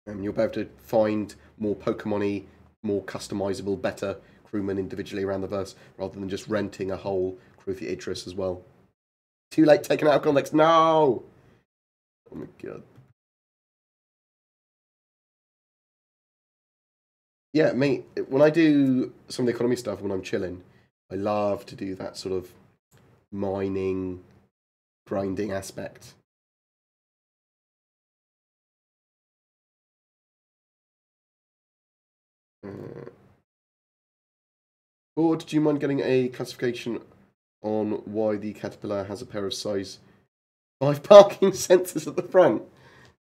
And you'll be able to find more Pokemon-y, more customizable, better crewmen individually around the verse, rather than just renting a whole crew for Idris as well. Too late, taken out of context. No! Oh my god. Yeah, mate, when I do some of the economy stuff when I'm chilling, I love to do that sort of mining, grinding aspect. Or do you mind getting a classification on why the Caterpillar has a pair of size 5 parking sensors at the front?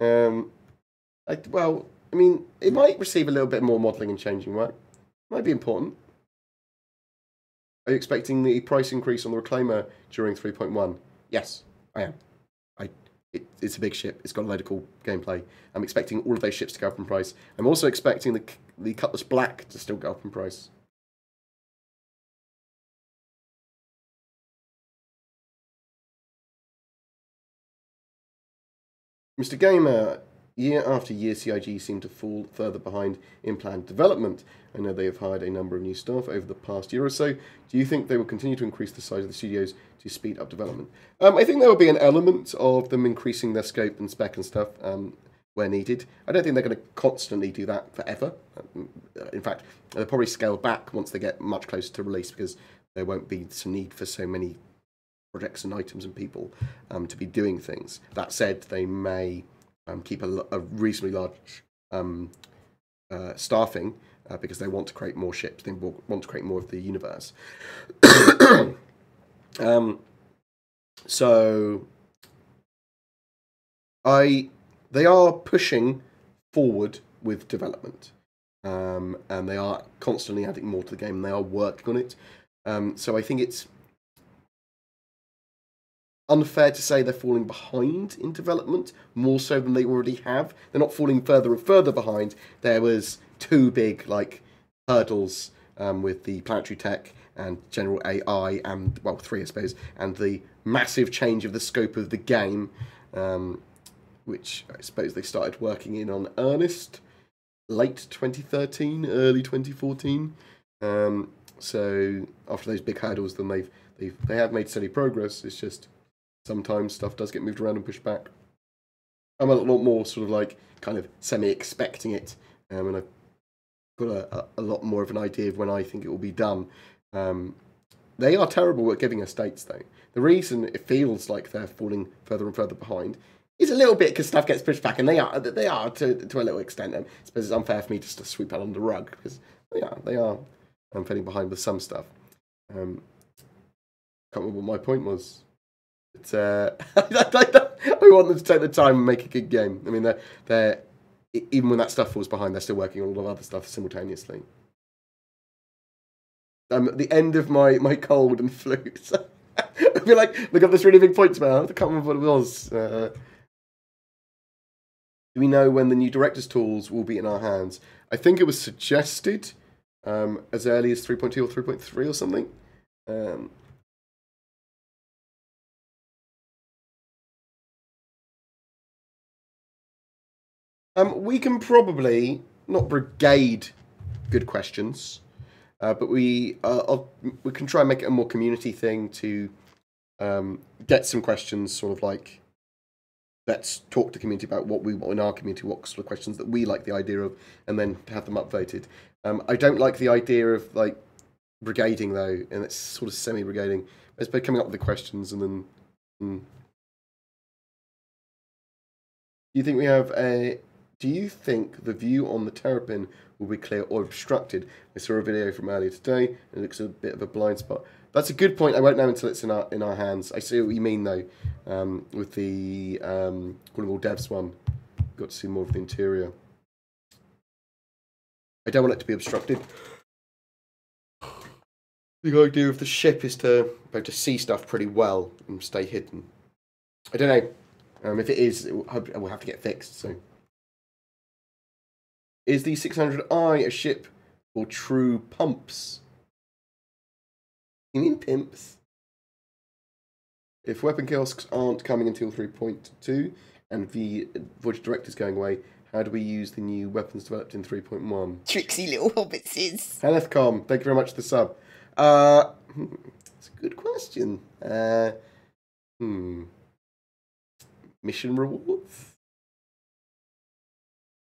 Well, I mean, it might receive a little bit more modelling and changing work. Might be important. Are you expecting the price increase on the Reclaimer during 3.1? Yes, I am. It's a big ship. It's got a load of cool gameplay. I'm expecting all of those ships to go up in price. I'm also expecting the Cutlass Black to still go up in price. Mr. Gamer, year after year, CIG seem to fall further behind in planned development. I know they have hired a number of new staff over the past year or so. Do you think they will continue to increase the size of the studios to speed up development? I think there will be an element of them increasing their scope and spec and stuff where needed. I don't think they're going to constantly do that forever. In fact, they'll probably scale back once they get much closer to release, because there won't be some need for so many projects and items and people to be doing things. That said, they may keep a reasonably large staffing because they want to create more ships. They want to create more of the universe. So they are pushing forward with development, and they are constantly adding more to the game. And they are working on it. So I think it's unfair to say they're falling behind in development, more so than they already have. They're not falling further and further behind. There was two big hurdles with the planetary tech and general AI, and well, three I suppose, and the massive change of the scope of the game, which I suppose they started working in on earnest late 2013, early 2014. So after those big hurdles, then they have made steady progress. It's just sometimes stuff does get moved around and pushed back. I'm a lot more sort of kind of semi-expecting it, and I've got a lot more of an idea of when I think it will be done. They are terrible at giving us dates, though. The reason it feels like they're falling further and further behind is a little bit because stuff gets pushed back, and they are to a little extent. I suppose it's unfair for me just to sweep that under the rug, because they are falling behind with some stuff. Can't remember what my point was. But, I want them to take the time and make a good game. I mean, they're even when that stuff falls behind, they're still working on a lot of other stuff simultaneously. I'm at the end of my cold and flu. So I feel like look up this really big point tomorrow. I can't remember what it was. Do we know when the new director's tools will be in our hands? I think it was suggested as early as 3.2 or 3.3 or something. We can probably not brigade good questions, but we can try and make it a more community thing to get some questions, sort of like, let's talk to the community about what we want in our community, what sort of questions that we like the idea of, and then have them upvoted. I don't like the idea of brigading though, and it's sort of semi-brigading. It's by coming up with the questions and then. Do you think the view on the terrapin will be clear or obstructed? I saw a video from earlier today, and it looks a bit of a blind spot. That's a good point. I won't know until it's in our hands. I see what you mean though. With the All Devs one, got to see more of the interior. I don't want it to be obstructed. The idea of the ship is to be able to see stuff pretty well and stay hidden. I don't know. If it is, it will have to get fixed. So. Is the 600i a ship for true pumps? You mean pimps? If weapon kiosks aren't coming until 3.2 and the Voyage Direct is going away, how do we use the new weapons developed in 3.1? Tricksy little hobbitses. Helethcom, thank you very much for the sub. It's a good question. Mission rewards?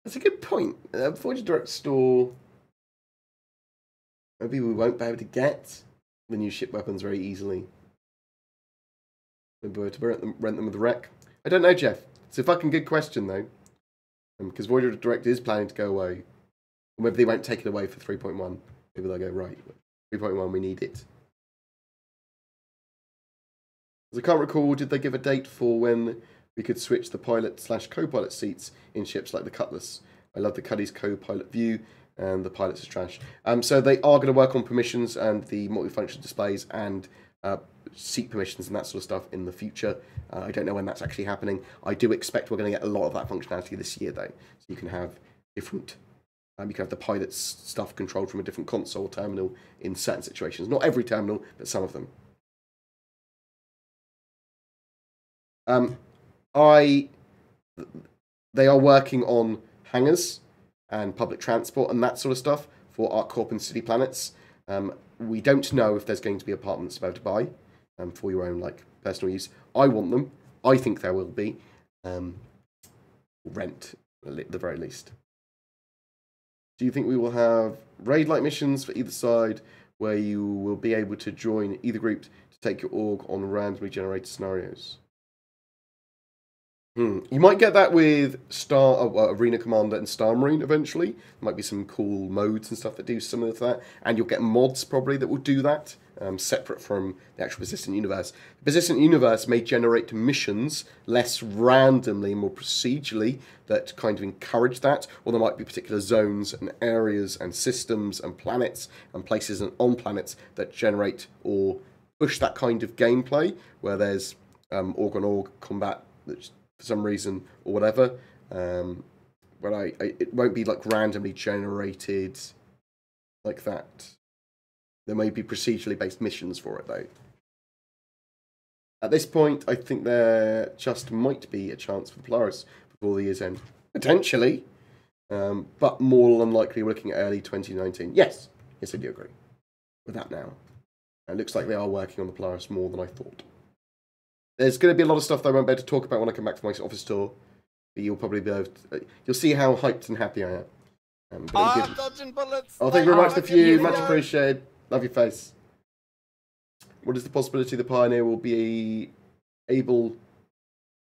That's a good point. Voyage Direct store. Maybe we won't be able to get the new ship weapons very easily. Maybe we'll have to rent them with the wreck. I don't know, Jeff. It's a fucking good question, though. Because Voyage Direct is planning to go away. Or maybe they won't take it away for 3.1. Maybe they'll go, right, 3.1, we need it. As I can't recall, did they give a date for when we could switch the pilot/co-pilot seats in ships like the Cutlass? I love the Cuddy's co-pilot view, and the pilots is trash. So they are going to work on permissions and the multifunction displays and seat permissions and that sort of stuff in the future. I don't know when that's actually happening. I do expect we're going to get a lot of that functionality this year, though. So you can have different. You can have the pilot's stuff controlled from a different console terminal in certain situations. Not every terminal, but some of them. They are working on hangars and public transport and that sort of stuff for ArcCorp and City Planets. We don't know if there's going to be apartments to be able to buy for your own personal use. I want them. I think there will be. Rent, at the very least. Do you think we will have raid-like missions for either side where you will be able to join either group to take your org on randomly generated scenarios? You might get that with Arena Commander and Star Marine eventually. There might be some cool modes and stuff that do similar to that. And you'll get mods probably that will do that, separate from the actual Persistent Universe. The Persistent Universe may generate missions less randomly, more procedurally, that kind of encourage that. Or there might be particular zones and areas and systems and planets and places and on planets that generate or push that kind of gameplay, where there's org-on-org combat for some reason or whatever. But it won't be like randomly generated like that. There may be procedurally based missions for it though. At this point, I think there just might be a chance for Polaris before the year's end. Potentially. But more unlikely we're looking at early 2019. Yes, I do agree with that now. It looks like they are working on the Polaris more than I thought. There's going to be a lot of stuff that I won't be able to talk about when I come back from my office tour. But you'll probably be able to, you'll see how hyped and happy I am. I'm dodging bullets. Oh, thank you very much, the few. Much appreciated. Love your face. What is the possibility the Pioneer will be able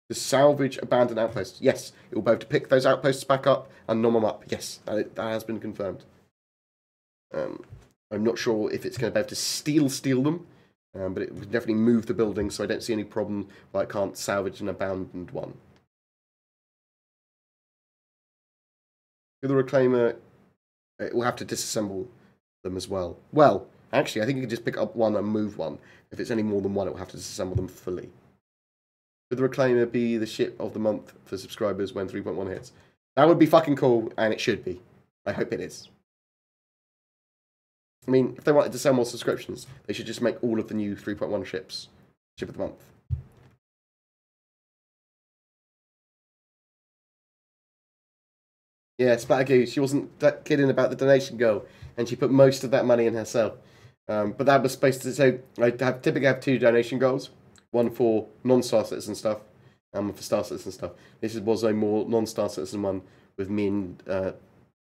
to salvage abandoned outposts? Yes, it will be able to pick those outposts back up and nom them up. Yes, that has been confirmed. I'm not sure if it's going to be able to steal them, but it would definitely move the building, so I don't see any problem why it can't salvage an abandoned one. With the Reclaimer, it will have to disassemble them as well. Well, actually, I think you can just pick up one and move one. If it's any more than one, it will have to disassemble them fully. Would the Reclaimer be the ship of the month for subscribers when 3.1 hits? That would be fucking cool, and it should be. I hope it is. I mean, if they wanted to sell more subscriptions, they should just make all of the new 3.1 ships ship of the month. Yeah, Spatagoo, she wasn't kidding about the donation goal, and she put most of that money in herself. But that was supposed to, so I typically have 2 donation goals. One for non-Star Citizen stuff, and one for Star Citizen stuff. This was a more non-Star Citizen one, with me and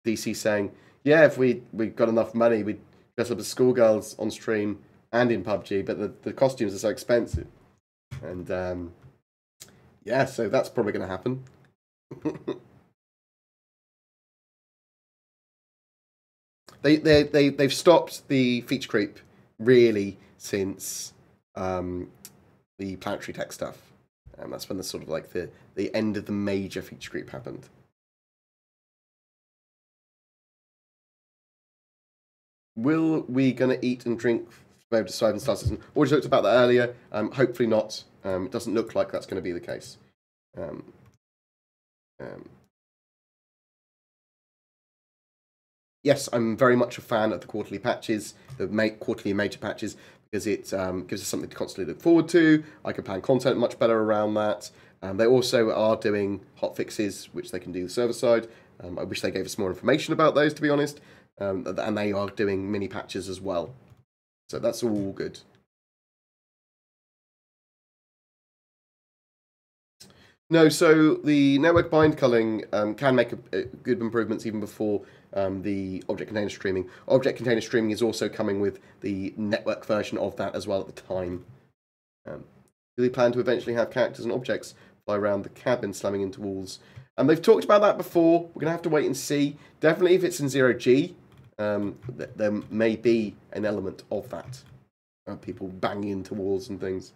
DC saying, yeah, if we got enough money, we'd dress up as schoolgirls on stream and in PUBG, but the costumes are so expensive. And yeah, so that's probably going to happen. They've stopped the feature creep really since the planetary tech stuff. And that's when the sort of like the end of the major feature creep happened. Will we gonna eat and drink to be able to survive in Star Citizen? Already talked about that earlier. Hopefully not. It doesn't look like that's going to be the case. Yes, I'm very much a fan of the quarterly patches, the quarterly major patches, because it gives us something to constantly look forward to. I can plan content much better around that. They also are doing hot fixes, which they can do the server side. I wish they gave us more information about those, to be honest. And they are doing mini patches as well. So that's all good. No, so the network bind culling can make good improvements even before the object container streaming. Object container streaming is also coming with the network version of that as well at the time. Do they plan to eventually have characters and objects fly around the cabin slamming into walls? And they've talked about that before. We're going to have to wait and see. Definitely if it's in 0G, there may be an element of that. People banging into walls and things.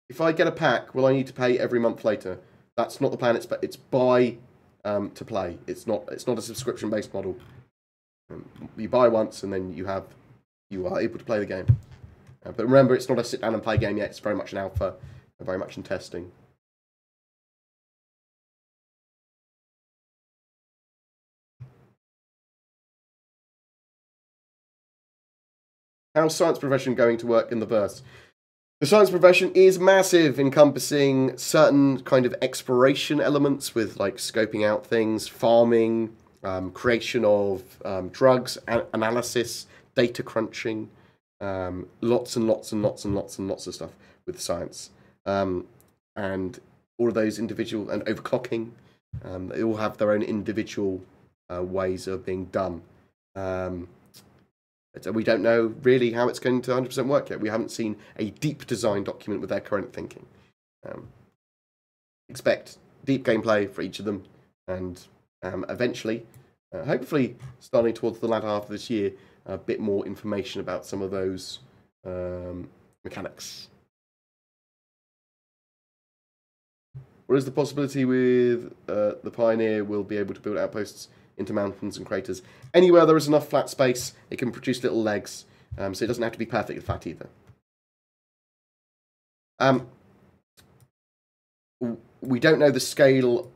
If I get a pack, will I need to pay every month later? That's not the plan. It's buy to play. It's not a subscription based model. You buy once and then you are able to play the game. But remember, it's not a sit down and play game yet. It's very much an alpha, very much in testing. How's science profession going to work in the verse? The science profession is massive, encompassing certain kind of exploration elements with like scoping out things, farming, creation of drugs, analysis, data crunching, lots and lots and lots and lots and lots of stuff with science. And all of those individual, and overclocking, they all have their own individual ways of being done. So we don't know really how it's going to 100% work yet. We haven't seen a deep design document with their current thinking. Expect deep gameplay for each of them, and eventually, hopefully starting towards the latter half of this year, a bit more information about some of those mechanics. What is the possibility with the Pioneer will be able to build outposts into mountains and craters? Anywhere there is enough flat space, it can produce little legs, so it doesn't have to be perfectly flat either. We don't know the scale.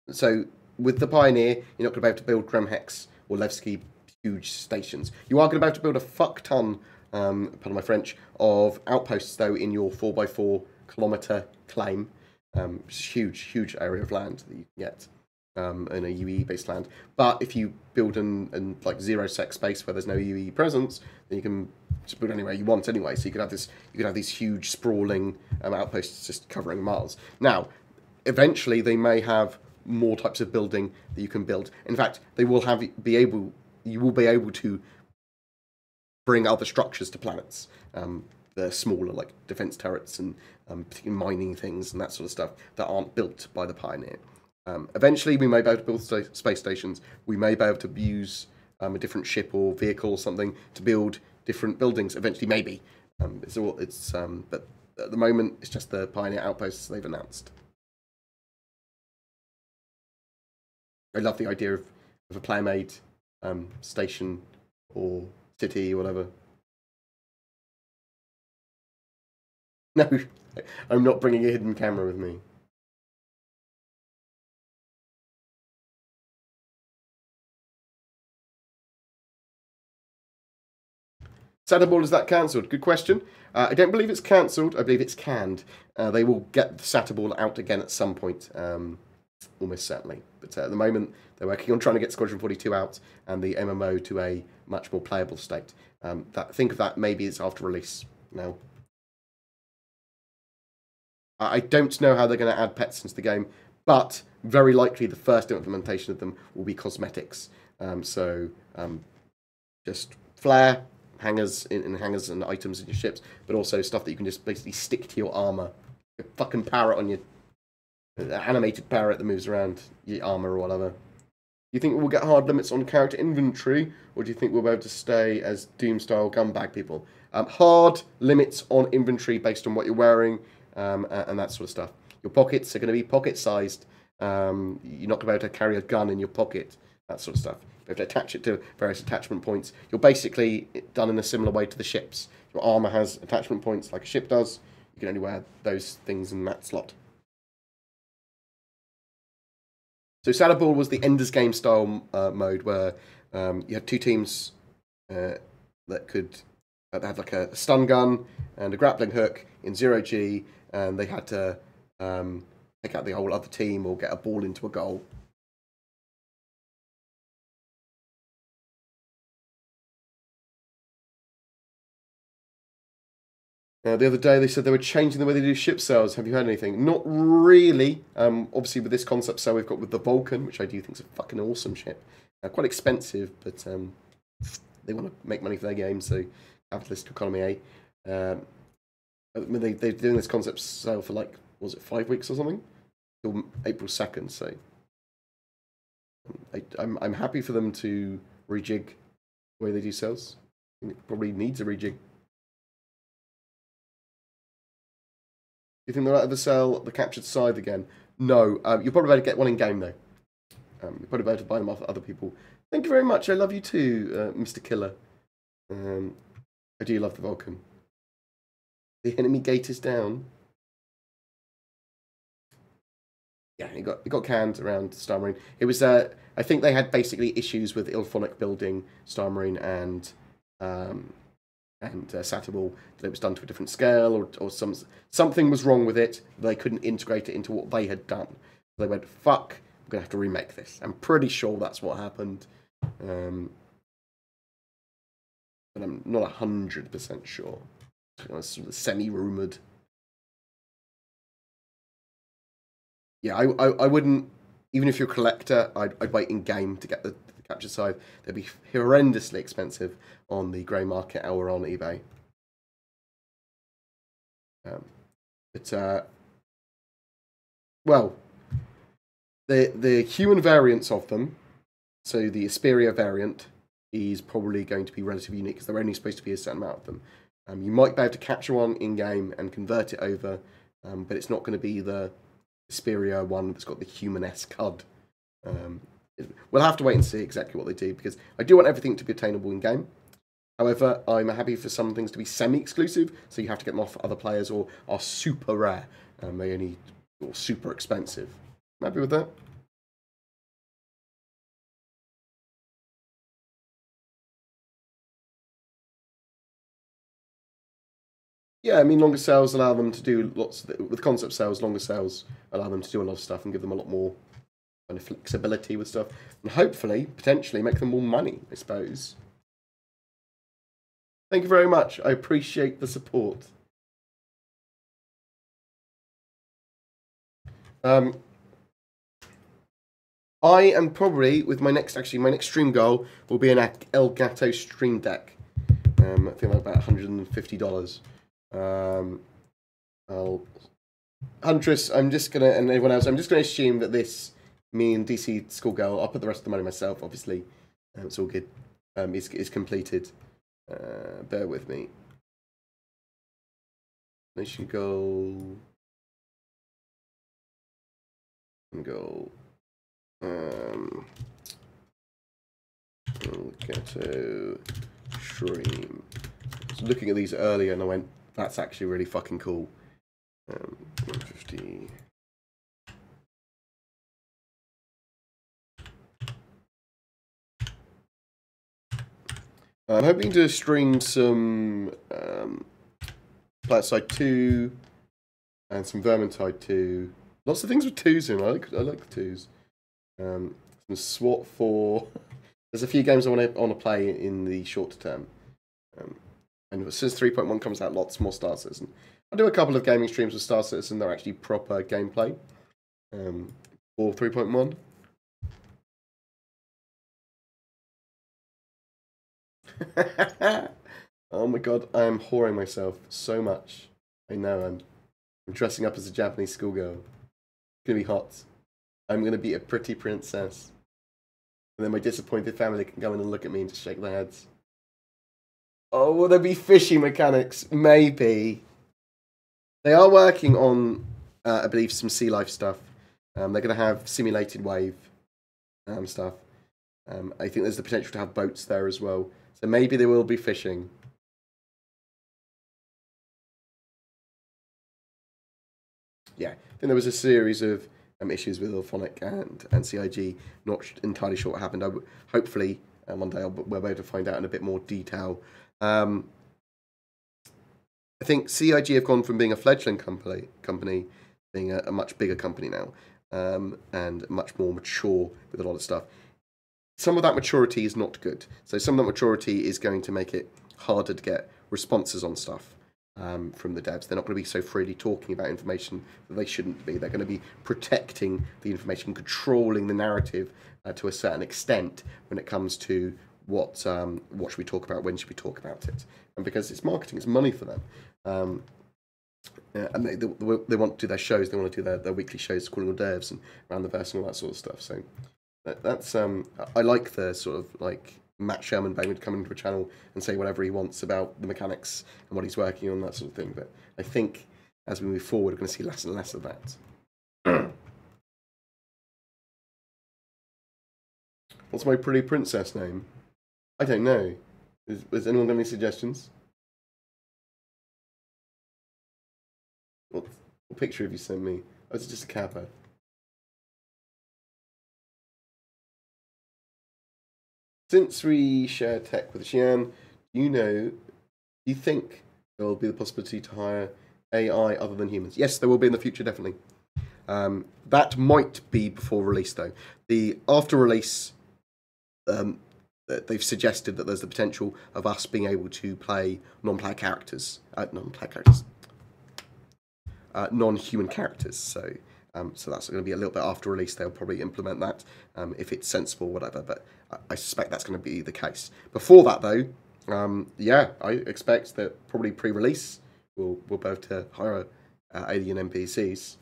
So with the Pioneer, you're not going to be able to build Gremhex or Levski huge stations. You are going to be able to build a fuck ton, pardon my French, of outposts though in your 4x4 kilometre claim. Which is a huge area of land that you can get in a UE-based land. But if you build in like zero-sec space where there's no UE presence, then you can just build anywhere you want anyway. So you could have these huge sprawling outposts just covering miles. Now, eventually they may have more types of building that you can build. In fact, you will be able to bring other structures to planets. The smaller, like defense turrets and particularly mining things and that sort of stuff that aren't built by the Pioneer. Eventually, we may be able to build space stations. We may be able to use a different ship or vehicle or something to build different buildings. Eventually, maybe. But at the moment, it's just the Pioneer outposts they've announced. I love the idea of a player-made station or city or whatever. No, I'm not bringing a hidden camera with me. Satterball, is that cancelled? Good question. I don't believe it's cancelled. I believe it's canned. They will get the Satterball out again at some point, almost certainly. But at the moment, they're working on trying to get Squadron 42 out and the MMO to a much more playable state. Think of that maybe it's after release now. I don't know how they're going to add pets into the game, but very likely the first implementation of them will be cosmetics. Just flare, hangers in hangers and items in your ships, but also stuff that you can just basically stick to your armor. A fucking parrot on your animated parrot that moves around your armor or whatever. Do you think we'll get hard limits on character inventory, or do you think we'll be able to stay as Doom-style gun bag people? Hard limits on inventory based on what you're wearing. And that sort of stuff. Your pockets are going to be pocket-sized. You're not going to be able to carry a gun in your pocket. That sort of stuff. You have to attach it to various attachment points. You're basically done in a similar way to the ships. Your armor has attachment points like a ship does. You can only wear those things in that slot. So Satterball was the Ender's Game style mode where you had two teams that had like a stun gun and a grappling hook in 0G. And they had to take out the whole other team or get a ball into a goal. The other day they said they were changing the way they do ship sales. Have you heard anything? Not really. Obviously with this concept sale we've got with the Vulcan, which I do think is a fucking awesome ship. Quite expensive, but they want to make money for their game, so capitalist economy, eh? They're doing this concept sale for like, was it 5 weeks or something? Till April 2nd, so I'm happy for them to rejig the way they do sales. It probably needs a rejig. Do you think they'll ever sell the captured scythe again? No. You're probably able to get one in game though. You're probably able to buy them off other people. Thank you very much. I love you too, Mr. Killer. I do love the Vulcan. The enemy gate is down. Yeah, it got canned around Star Marine. It was I think they had basically issues with Ilphonic building Star Marine and Satterball, that it was done to a different scale or something was wrong with it. They couldn't integrate it into what they had done. They went, fuck, we're gonna have to remake this. I'm pretty sure that's what happened. But I'm not 100% sure. It's sort of semi-rumoured. Yeah, I wouldn't, even if you're a collector, I'd wait in game to get the capture scythe. They'd be horrendously expensive on the grey market or on eBay. Well, the human variants of them, so the Asperia variant, is probably going to be relatively unique because they're only supposed to be a certain amount of them. You might be able to capture one in-game and convert it over, but it's not going to be the Asperia one that's got the human-esque HUD. We'll have to wait and see exactly what they do, because I do want everything to be attainable in-game. However, I'm happy for some things to be semi-exclusive, so you have to get them off other players or are super rare. They only or super expensive. I'm happy with that. Yeah, I mean, longer sales allow them to do lots with concept sales. Longer sales allow them to do a lot of stuff and give them a lot more kind of flexibility with stuff, and hopefully, potentially, make them more money. I suppose. Thank you very much. I appreciate the support. I am probably with my next stream goal will be an Elgato Stream Deck. I think like about $150. Huntress, I'm just gonna, and everyone else, I'm just gonna assume that this, me and DC Schoolgirl, I'll put the rest of the money myself, obviously. It's all good. Is completed. Bear with me. Nation goal. Goal. Elgato Stream. I was looking at these earlier and I went, that's actually really fucking cool. 150. I'm hoping to stream some Platside 2 and some Vermintide 2. Lots of things with 2s in. I like the 2s. Some SWAT 4. There's a few games I want to play in the short term. And since 3.1 comes out, lots more Star Citizen. I'll do a couple of gaming streams with Star Citizen. They're actually proper gameplay. For 3.1. Oh my god, I am whoring myself so much. I know, I'm dressing up as a Japanese schoolgirl. It's gonna be hot. I'm gonna be a pretty princess. And then my disappointed family can come in and look at me and just shake their heads. Oh, will there be fishing mechanics? Maybe. They are working on, I believe, some sea life stuff. They're gonna have simulated wave stuff. I think there's the potential to have boats there as well. So maybe there will be fishing. Yeah, I think there was a series of issues with Orphonic and CIG. Not entirely sure what happened. Hopefully, one day we'll be able to find out in a bit more detail. I think CIG have gone from being a fledgling company being a much bigger company now, and much more mature with a lot of stuff. Some of that maturity is not good. So some of that maturity is going to make it harder to get responses on stuff from the devs. They're not going to be so freely talking about information that they shouldn't be. They're going to be protecting the information, controlling the narrative to a certain extent when it comes to what should we talk about, when should we talk about it. And because it's marketing, it's money for them. And they want to do their shows. They want to do their weekly shows, calling all devs and around the verse and all that sort of stuff. So that's I like the sort of like Matt Sherman being able to come into a channel and say whatever he wants about the mechanics and what he's working on, that sort of thing. But I think as we move forward, we're going to see less and less of that. What's my pretty princess name? I don't know. Has anyone got any suggestions? What picture have you sent me? Oh, it's just a kappa. Since we share tech with Xi'an, do you think there will be the possibility to hire AI other than humans? Yes, there will be in the future, definitely. That might be before release, though. The after release, they've suggested that there's the potential of us being able to play non-human characters. So that's going to be a little bit after release. They'll probably implement that if it's sensible, whatever. But I suspect that's going to be the case. Before that, though, yeah, I expect that probably pre-release we'll be able to hire alien NPCs.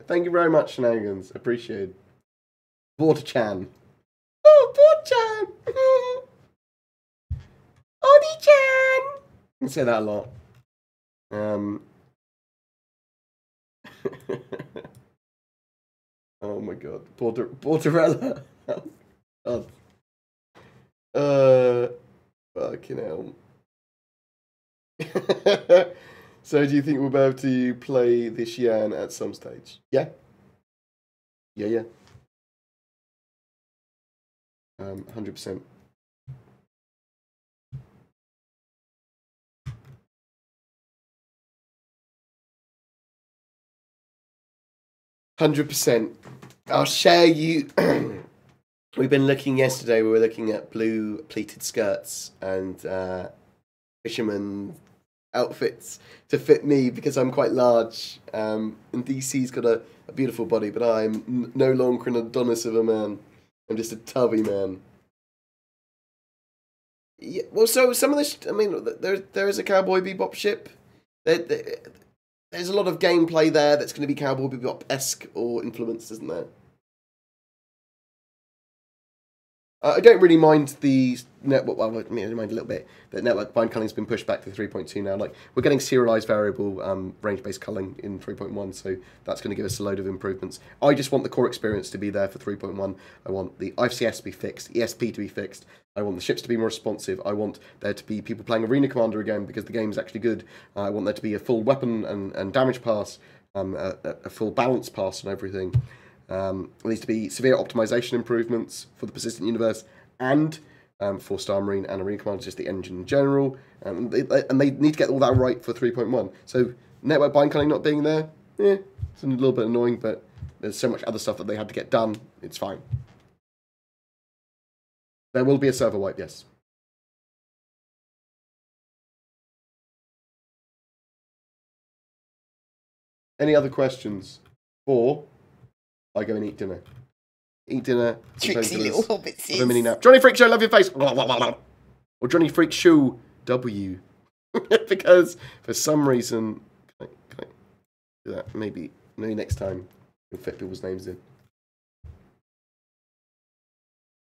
Thank you very much, Shenanigans. Appreciate it. Border-chan. Oh, Border-chan! Odie-chan! I can say that a lot. Oh my god. Borderella. Oh god. Fucking hell. So do you think we'll be able to play this Yan at some stage? Yeah. Yeah. 100%. I'll share you. We've been looking yesterday. We were looking at blue pleated skirts and fisherman outfits to fit me because I'm quite large. And DC's got a beautiful body, but I'm no longer an Adonis of a man. I'm just a tubby man. Yeah, well, so some of this, I mean, there is a Cowboy Bebop ship. There's a lot of gameplay there that's going to be Cowboy Bebop-esque or influenced, isn't there? I don't really mind the network. Well, I mean, I mind a little bit that network bind culling has been pushed back to 3.2 now. Like, we're getting serialized variable range-based culling in 3.1, so that's going to give us a load of improvements. I just want the core experience to be there for 3.1. I want the IFCS to be fixed, ESP to be fixed. I want the ships to be more responsive. I want there to be people playing Arena Commander again because the game is actually good. I want there to be a full weapon and damage pass, a full balance pass and everything. There needs to be severe optimization improvements for the persistent universe and for Star Marine and Arena Commander, just the engine in general. And they need to get all that right for 3.1. So network bind culling not being there, it's a little bit annoying, but there's so much other stuff that they had to get done. It's fine. There will be a server wipe, yes. Any other questions? Or I go and eat dinner. Eat dinner. Tricksy little hobbits. Have a mini nap. Johnny Freak Show, love your face. Or Johnny Freak Show W. Because for some reason, can I do that? Maybe next time we'll fit people's names in.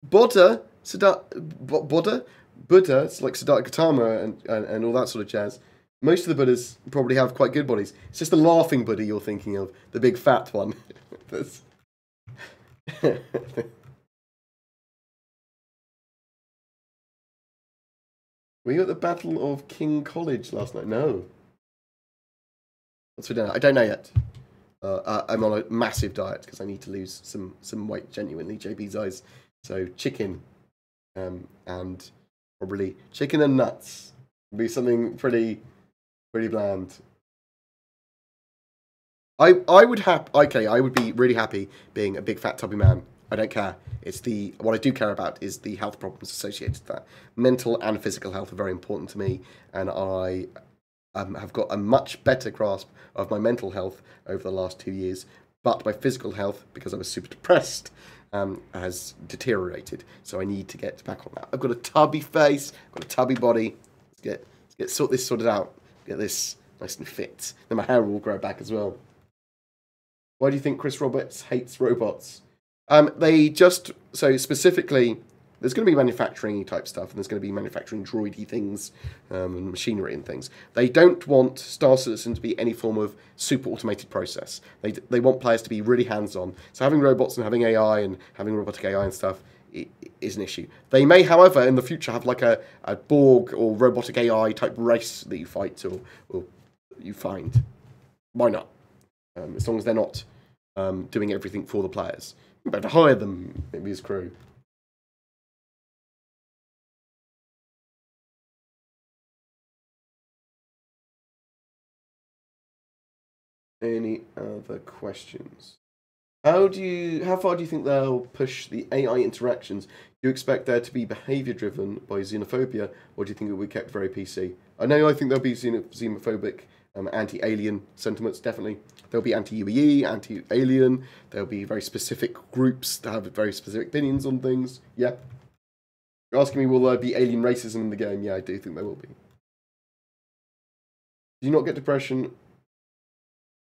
Buddha, it's like Siddhartha Gautama and all that sort of jazz. Most of the Buddhas probably have quite good bodies. It's just the laughing Buddha you're thinking of, the big fat one. Were you at the Battle of King College last night? No. What's for dinner? I don't know yet. I'm on a massive diet because I need to lose some weight, genuinely, JB's eyes. So chicken, and probably chicken and nuts would be something pretty bland. I would be really happy being a big fat tubby man. I don't care. What I do care about is the health problems associated with that. Mental and physical health are very important to me, and I have got a much better grasp of my mental health over the last 2 years. But my physical health, because I was super depressed, has deteriorated. So I need to get back on that. I've got a tubby face, I've got a tubby body. Let's get this sorted out. Get this nice and fit. Then my hair will grow back as well. Why do you think Chris Roberts hates robots? Specifically, there's going to be manufacturing type stuff, and there's going to be manufacturing droidy things and machinery and things. They don't want Star Citizen to be any form of super automated process. They want players to be really hands-on. So having robots and having AI and having robotic AI and stuff is an issue. They may, however, in the future have like a Borg or robotic AI type race that you fight or you find. Why not? As long as they're not doing everything for the players. You better hire them, maybe as crew. Any other questions? How far do you think they'll push the AI interactions? Do you expect there to be behaviour driven by xenophobia, or do you think it will be kept very PC? I think there'll be xenophobic, anti-alien sentiments, definitely. There'll be anti-UE, anti-alien. There'll be very specific groups that have very specific opinions on things. Yeah. You're asking me, will there be alien racism in the game? Yeah, I do think there will be. Do you not get depression?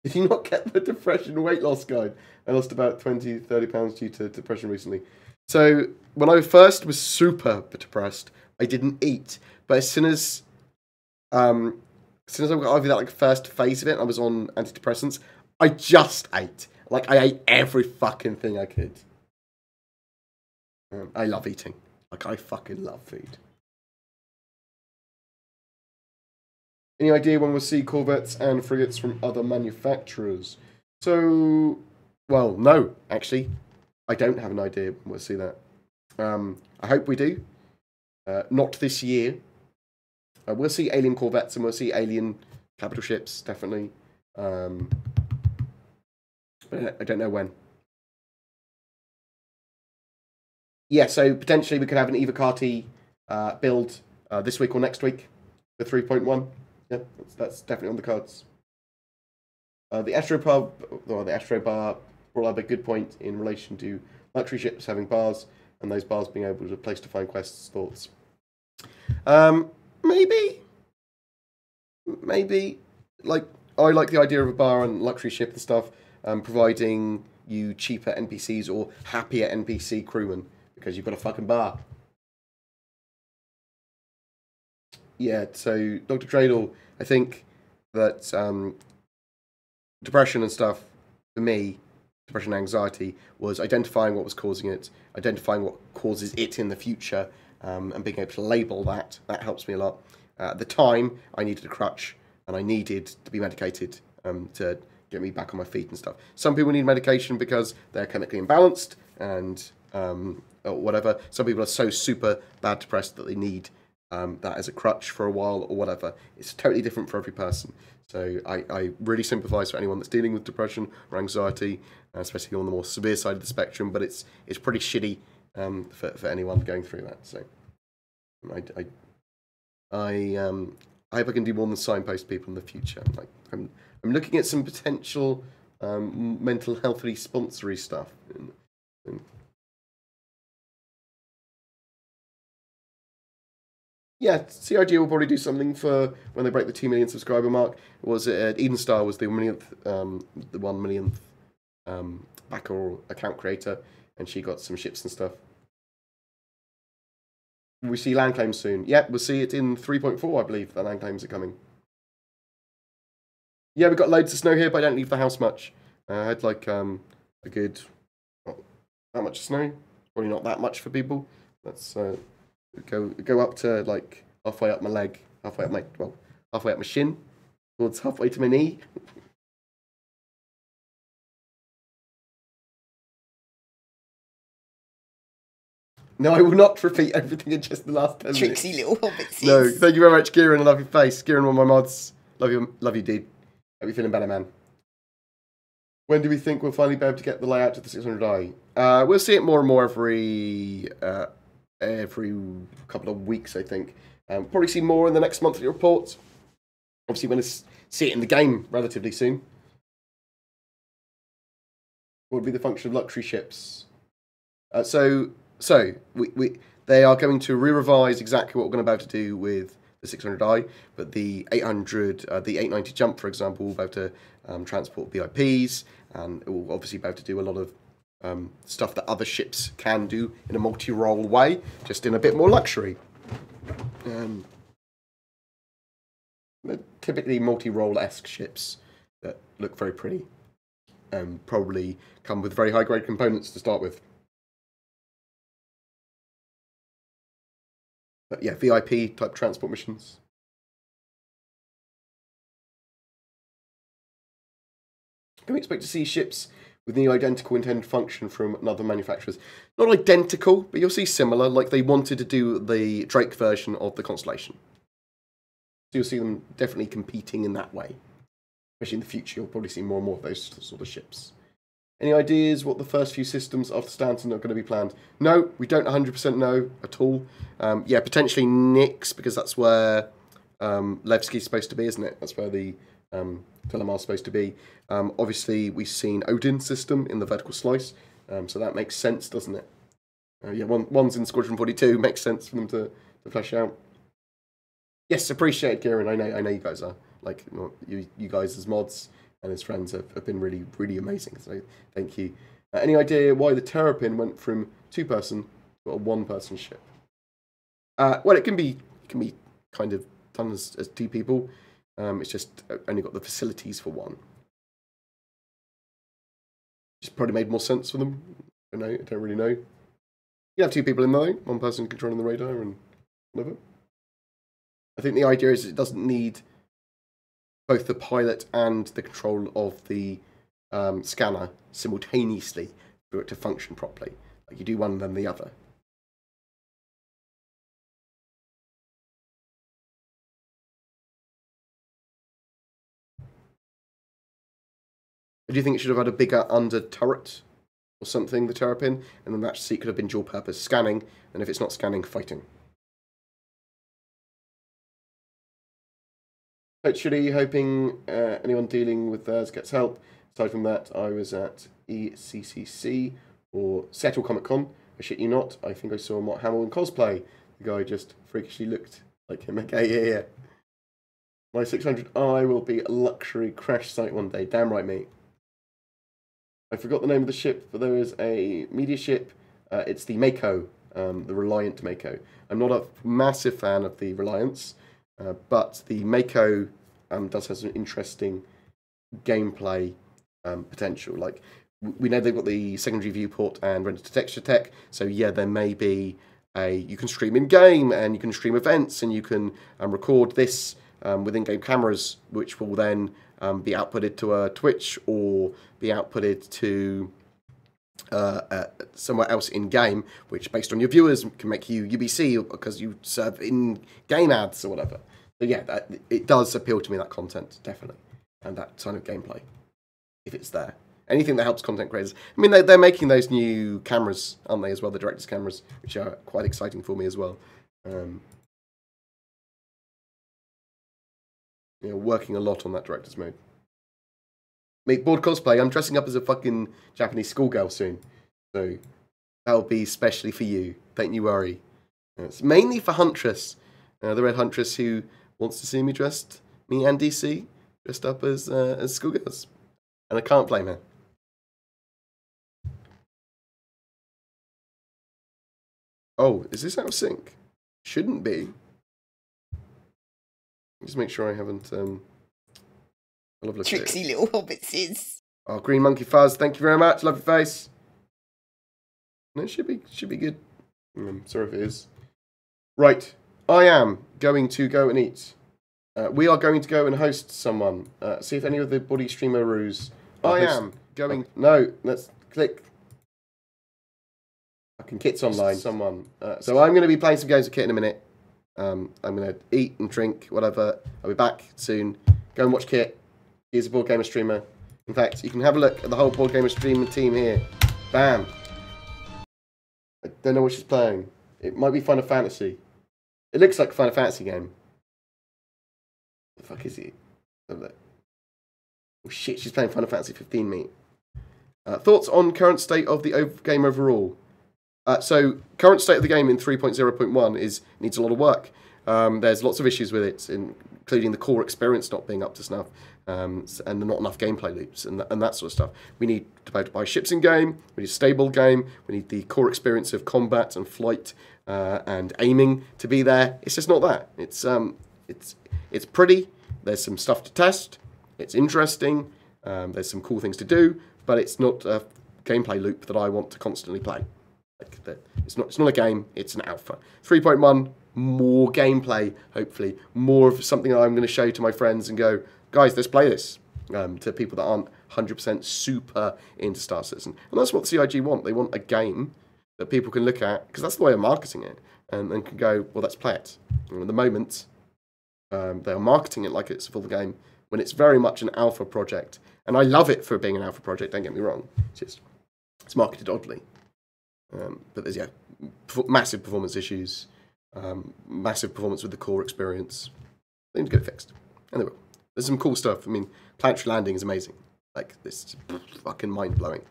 Did you not get the depression weight loss guide? I lost about 20, 30 pounds due to depression recently. So when I first was super depressed, I didn't eat. But as soon as I got over that first phase of it, I was on antidepressants, I just ate. I ate every fucking thing I could. I love eating. Like, I fucking love food. Any idea when we'll see corvettes and frigates from other manufacturers? So, well, no, actually. I don't have an idea when we'll see that. I hope we do. Not this year. We'll see alien corvettes and we'll see alien capital ships, definitely. But I don't know when. Yeah, so potentially we could have an Evocati build this week or next week for 3.1. Yeah, that's definitely on the cards. The Astrobar brought up a good point in relation to luxury ships having bars and those bars being able to place defined quests. Thoughts? Maybe. Like, I like the idea of a bar and luxury ship and stuff, providing you cheaper NPCs or happier NPC crewmen because you've got a fucking bar. Yeah, so Dr. Dreidel, I think that depression and stuff, for me, depression and anxiety, was identifying what was causing it, identifying what causes it in the future, and being able to label that. That helps me a lot. At the time, I needed a crutch, and I needed to be medicated to get me back on my feet and stuff. Some people need medication because they're chemically imbalanced and or whatever. Some people are so super bad depressed that they need that as a crutch for a while or whatever. It's totally different for every person. So I really sympathise for anyone that's dealing with depression or anxiety, especially on the more severe side of the spectrum. But it's pretty shitty for anyone going through that. So I hope I can do more than signpost people in the future. Like I'm looking at some potential mental healthy sponsory stuff. Yeah, CIG will probably do something for when they break the 2 million subscriber mark. Was it Eden Star was the 1 millionth backer or account creator, and she got some ships and stuff. We see land claims soon. Yeah, we'll see it in 3.4, I believe. The land claims are coming. Yeah, we've got loads of snow here, but I don't leave the house much. I had like a good, not that much snow. Probably not that much for people. That's go up to like halfway up my leg, halfway up my shin, towards halfway to my knee. No, I will not repeat everything in just the last 10 minutes. Tricksy little hobbits. No, thank you very much, Kieran. I love your face. Kieran, one of my mods. Love you, dude. Hope you're feeling better, man. When do we think we'll finally be able to get the layout to the 600i? We'll see it more and more every couple of weeks, I think. Probably see more in the next monthly report. Obviously, we're going to see it in the game relatively soon. What would be the function of luxury ships? So they are going to re-revise exactly what we're going to be able to do with the 600i, but the 800, the 890 jump, for example, will be able to transport VIPs, and it will obviously be able to do a lot of stuff that other ships can do in a multi-role way, just in a bit more luxury. Typically multi-role-esque ships that look very pretty, probably come with very high-grade components to start with. But yeah, VIP type transport missions. Can we expect to see ships with nearly identical intended function from other manufacturers? Not identical, but you'll see similar, like they wanted to do the Drake version of the Constellation. So you'll see them definitely competing in that way. Especially in the future, you'll probably see more and more of those sort of ships. Any ideas what the first few systems after Stanton are going to be planned? No, we don't 100% know at all. Yeah, potentially Nyx, because that's where Levski's supposed to be, isn't it? That's where the Telemar's supposed to be. Obviously, we've seen Odin's system in the vertical slice, so that makes sense, doesn't it? Yeah, one's in Squadron 42, makes sense for them to flesh out. Yes, appreciate it, Kieran. I know you guys are. Like, you guys as mods and his friends have been really, really amazing. So thank you. Any idea why the Terrapin went from 2-person to a 1-person ship? Well, it can be kind of done as 2 people. It's just only got the facilities for 1. Just probably made more sense for them. I don't really know. You have two people in there, one person controlling the radar and whatever. I think the idea is it doesn't need both the pilot and the control of the scanner simultaneously for it to function properly. Like you do one then the other. Do you think it should have had a bigger under turret or something, the turret pin, and then that seat could have been dual purpose scanning, and if it's not scanning, fighting? Actually, hoping anyone dealing with theirs gets help. Aside from that, I was at ECCC or Seattle Comic Con. I shit you not. I think I saw Mark Hamill in cosplay. The guy just freakishly looked like him. Okay, yeah. My 600i will be a luxury crash site one day. Damn right, mate. I forgot the name of the ship, but there is a media ship. It's the Mako, the Reliant Mako. I'm not a massive fan of the Reliance, but the Mako does have some interesting gameplay potential. Like, we know they've got the secondary viewport and render to texture tech, so yeah, there may be you can stream in-game, and you can stream events, and you can record this with in-game cameras, which will then be outputted to a Twitch or be outputted to somewhere else in-game, which, based on your viewers, can make you UBC because you serve in-game ads or whatever. So yeah, it does appeal to me, that content, definitely, and that kind of gameplay, if it's there. Anything that helps content creators. I mean, they're making those new cameras, aren't they, as well, the director's cameras, which are quite exciting for me as well. You know, working a lot on that director's mode. Make board cosplay. I'm dressing up as a fucking Japanese schoolgirl soon. So that'll be specially for you. Don't you worry. It's mainly for Huntress. The Red Huntress who wants to see me dressed, me and DC, dressed up as schoolgirls. And I can't blame her. Oh, is this out of sync? Shouldn't be. Just make sure I haven't. I'll have a look Tricksy at it. little hobbitses. Oh, Green Monkey Fuzz, thank you very much. Love your face. No, it should be good. Sorry if it is. Right, I am going to go and eat. We are going to go and host someone. See if any of the body streamer-roos. I am going. No, let's click. Fucking Kit's online. Someone. So I'm going to be playing some games with Kit in a minute. I'm going to eat and drink, whatever. I'll be back soon. Go and watch Kit. He's a BoredGamer streamer. In fact, you can have a look at the whole BoredGamer streaming team here. Bam. I don't know what she's playing. It might be Final Fantasy. It looks like a Final Fantasy game. The fuck is it? Oh shit, she's playing Final Fantasy 15, mate. Thoughts on current state of the game overall? So, current state of the game in 3.0.1 needs a lot of work. There's lots of issues with it, including the core experience not being up to snuff, and not enough gameplay loops, and that sort of stuff. We need to be able to buy ships in game, we need a stable game, we need the core experience of combat and flight and aiming to be there. It's just not that. It's pretty, there's some stuff to test, it's interesting, there's some cool things to do, but it's not a gameplay loop that I want to constantly play. It's not a game, it's an alpha. 3.1, more gameplay, hopefully. More of something that I'm going to show to my friends and go, guys, let's play this. To people that aren't 100% super into Star Citizen. And that's what the CIG want. They want a game that people can look at, because that's the way of marketing it, and can go, well, let's play it. And at the moment, they are marketing it like it's a full game, when it's very much an alpha project. And I love it for being an alpha project, don't get me wrong. It's marketed oddly. But there's, massive performance issues, massive performance with the core experience. They need to get it fixed. And they will. There's some cool stuff. I mean, Planetary Landing is amazing. Like, this is fucking mind-blowing.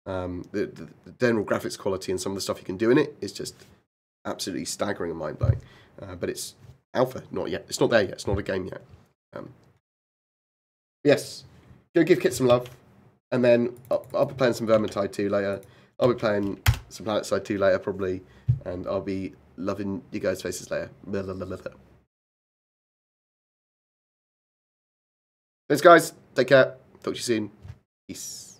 The general graphics quality and some of the stuff you can do in it is just absolutely staggering and mind-blowing. But it's alpha, not yet. It's not there yet. It's not a game yet. Yes. Go give Kit some love. And then I'll be playing some Vermintide 2 later. I'll be playing some PlanetSide 2 later, probably, and I'll be loving you guys' faces later. Blah, blah, blah, blah. Thanks, guys. Take care. Talk to you soon. Peace.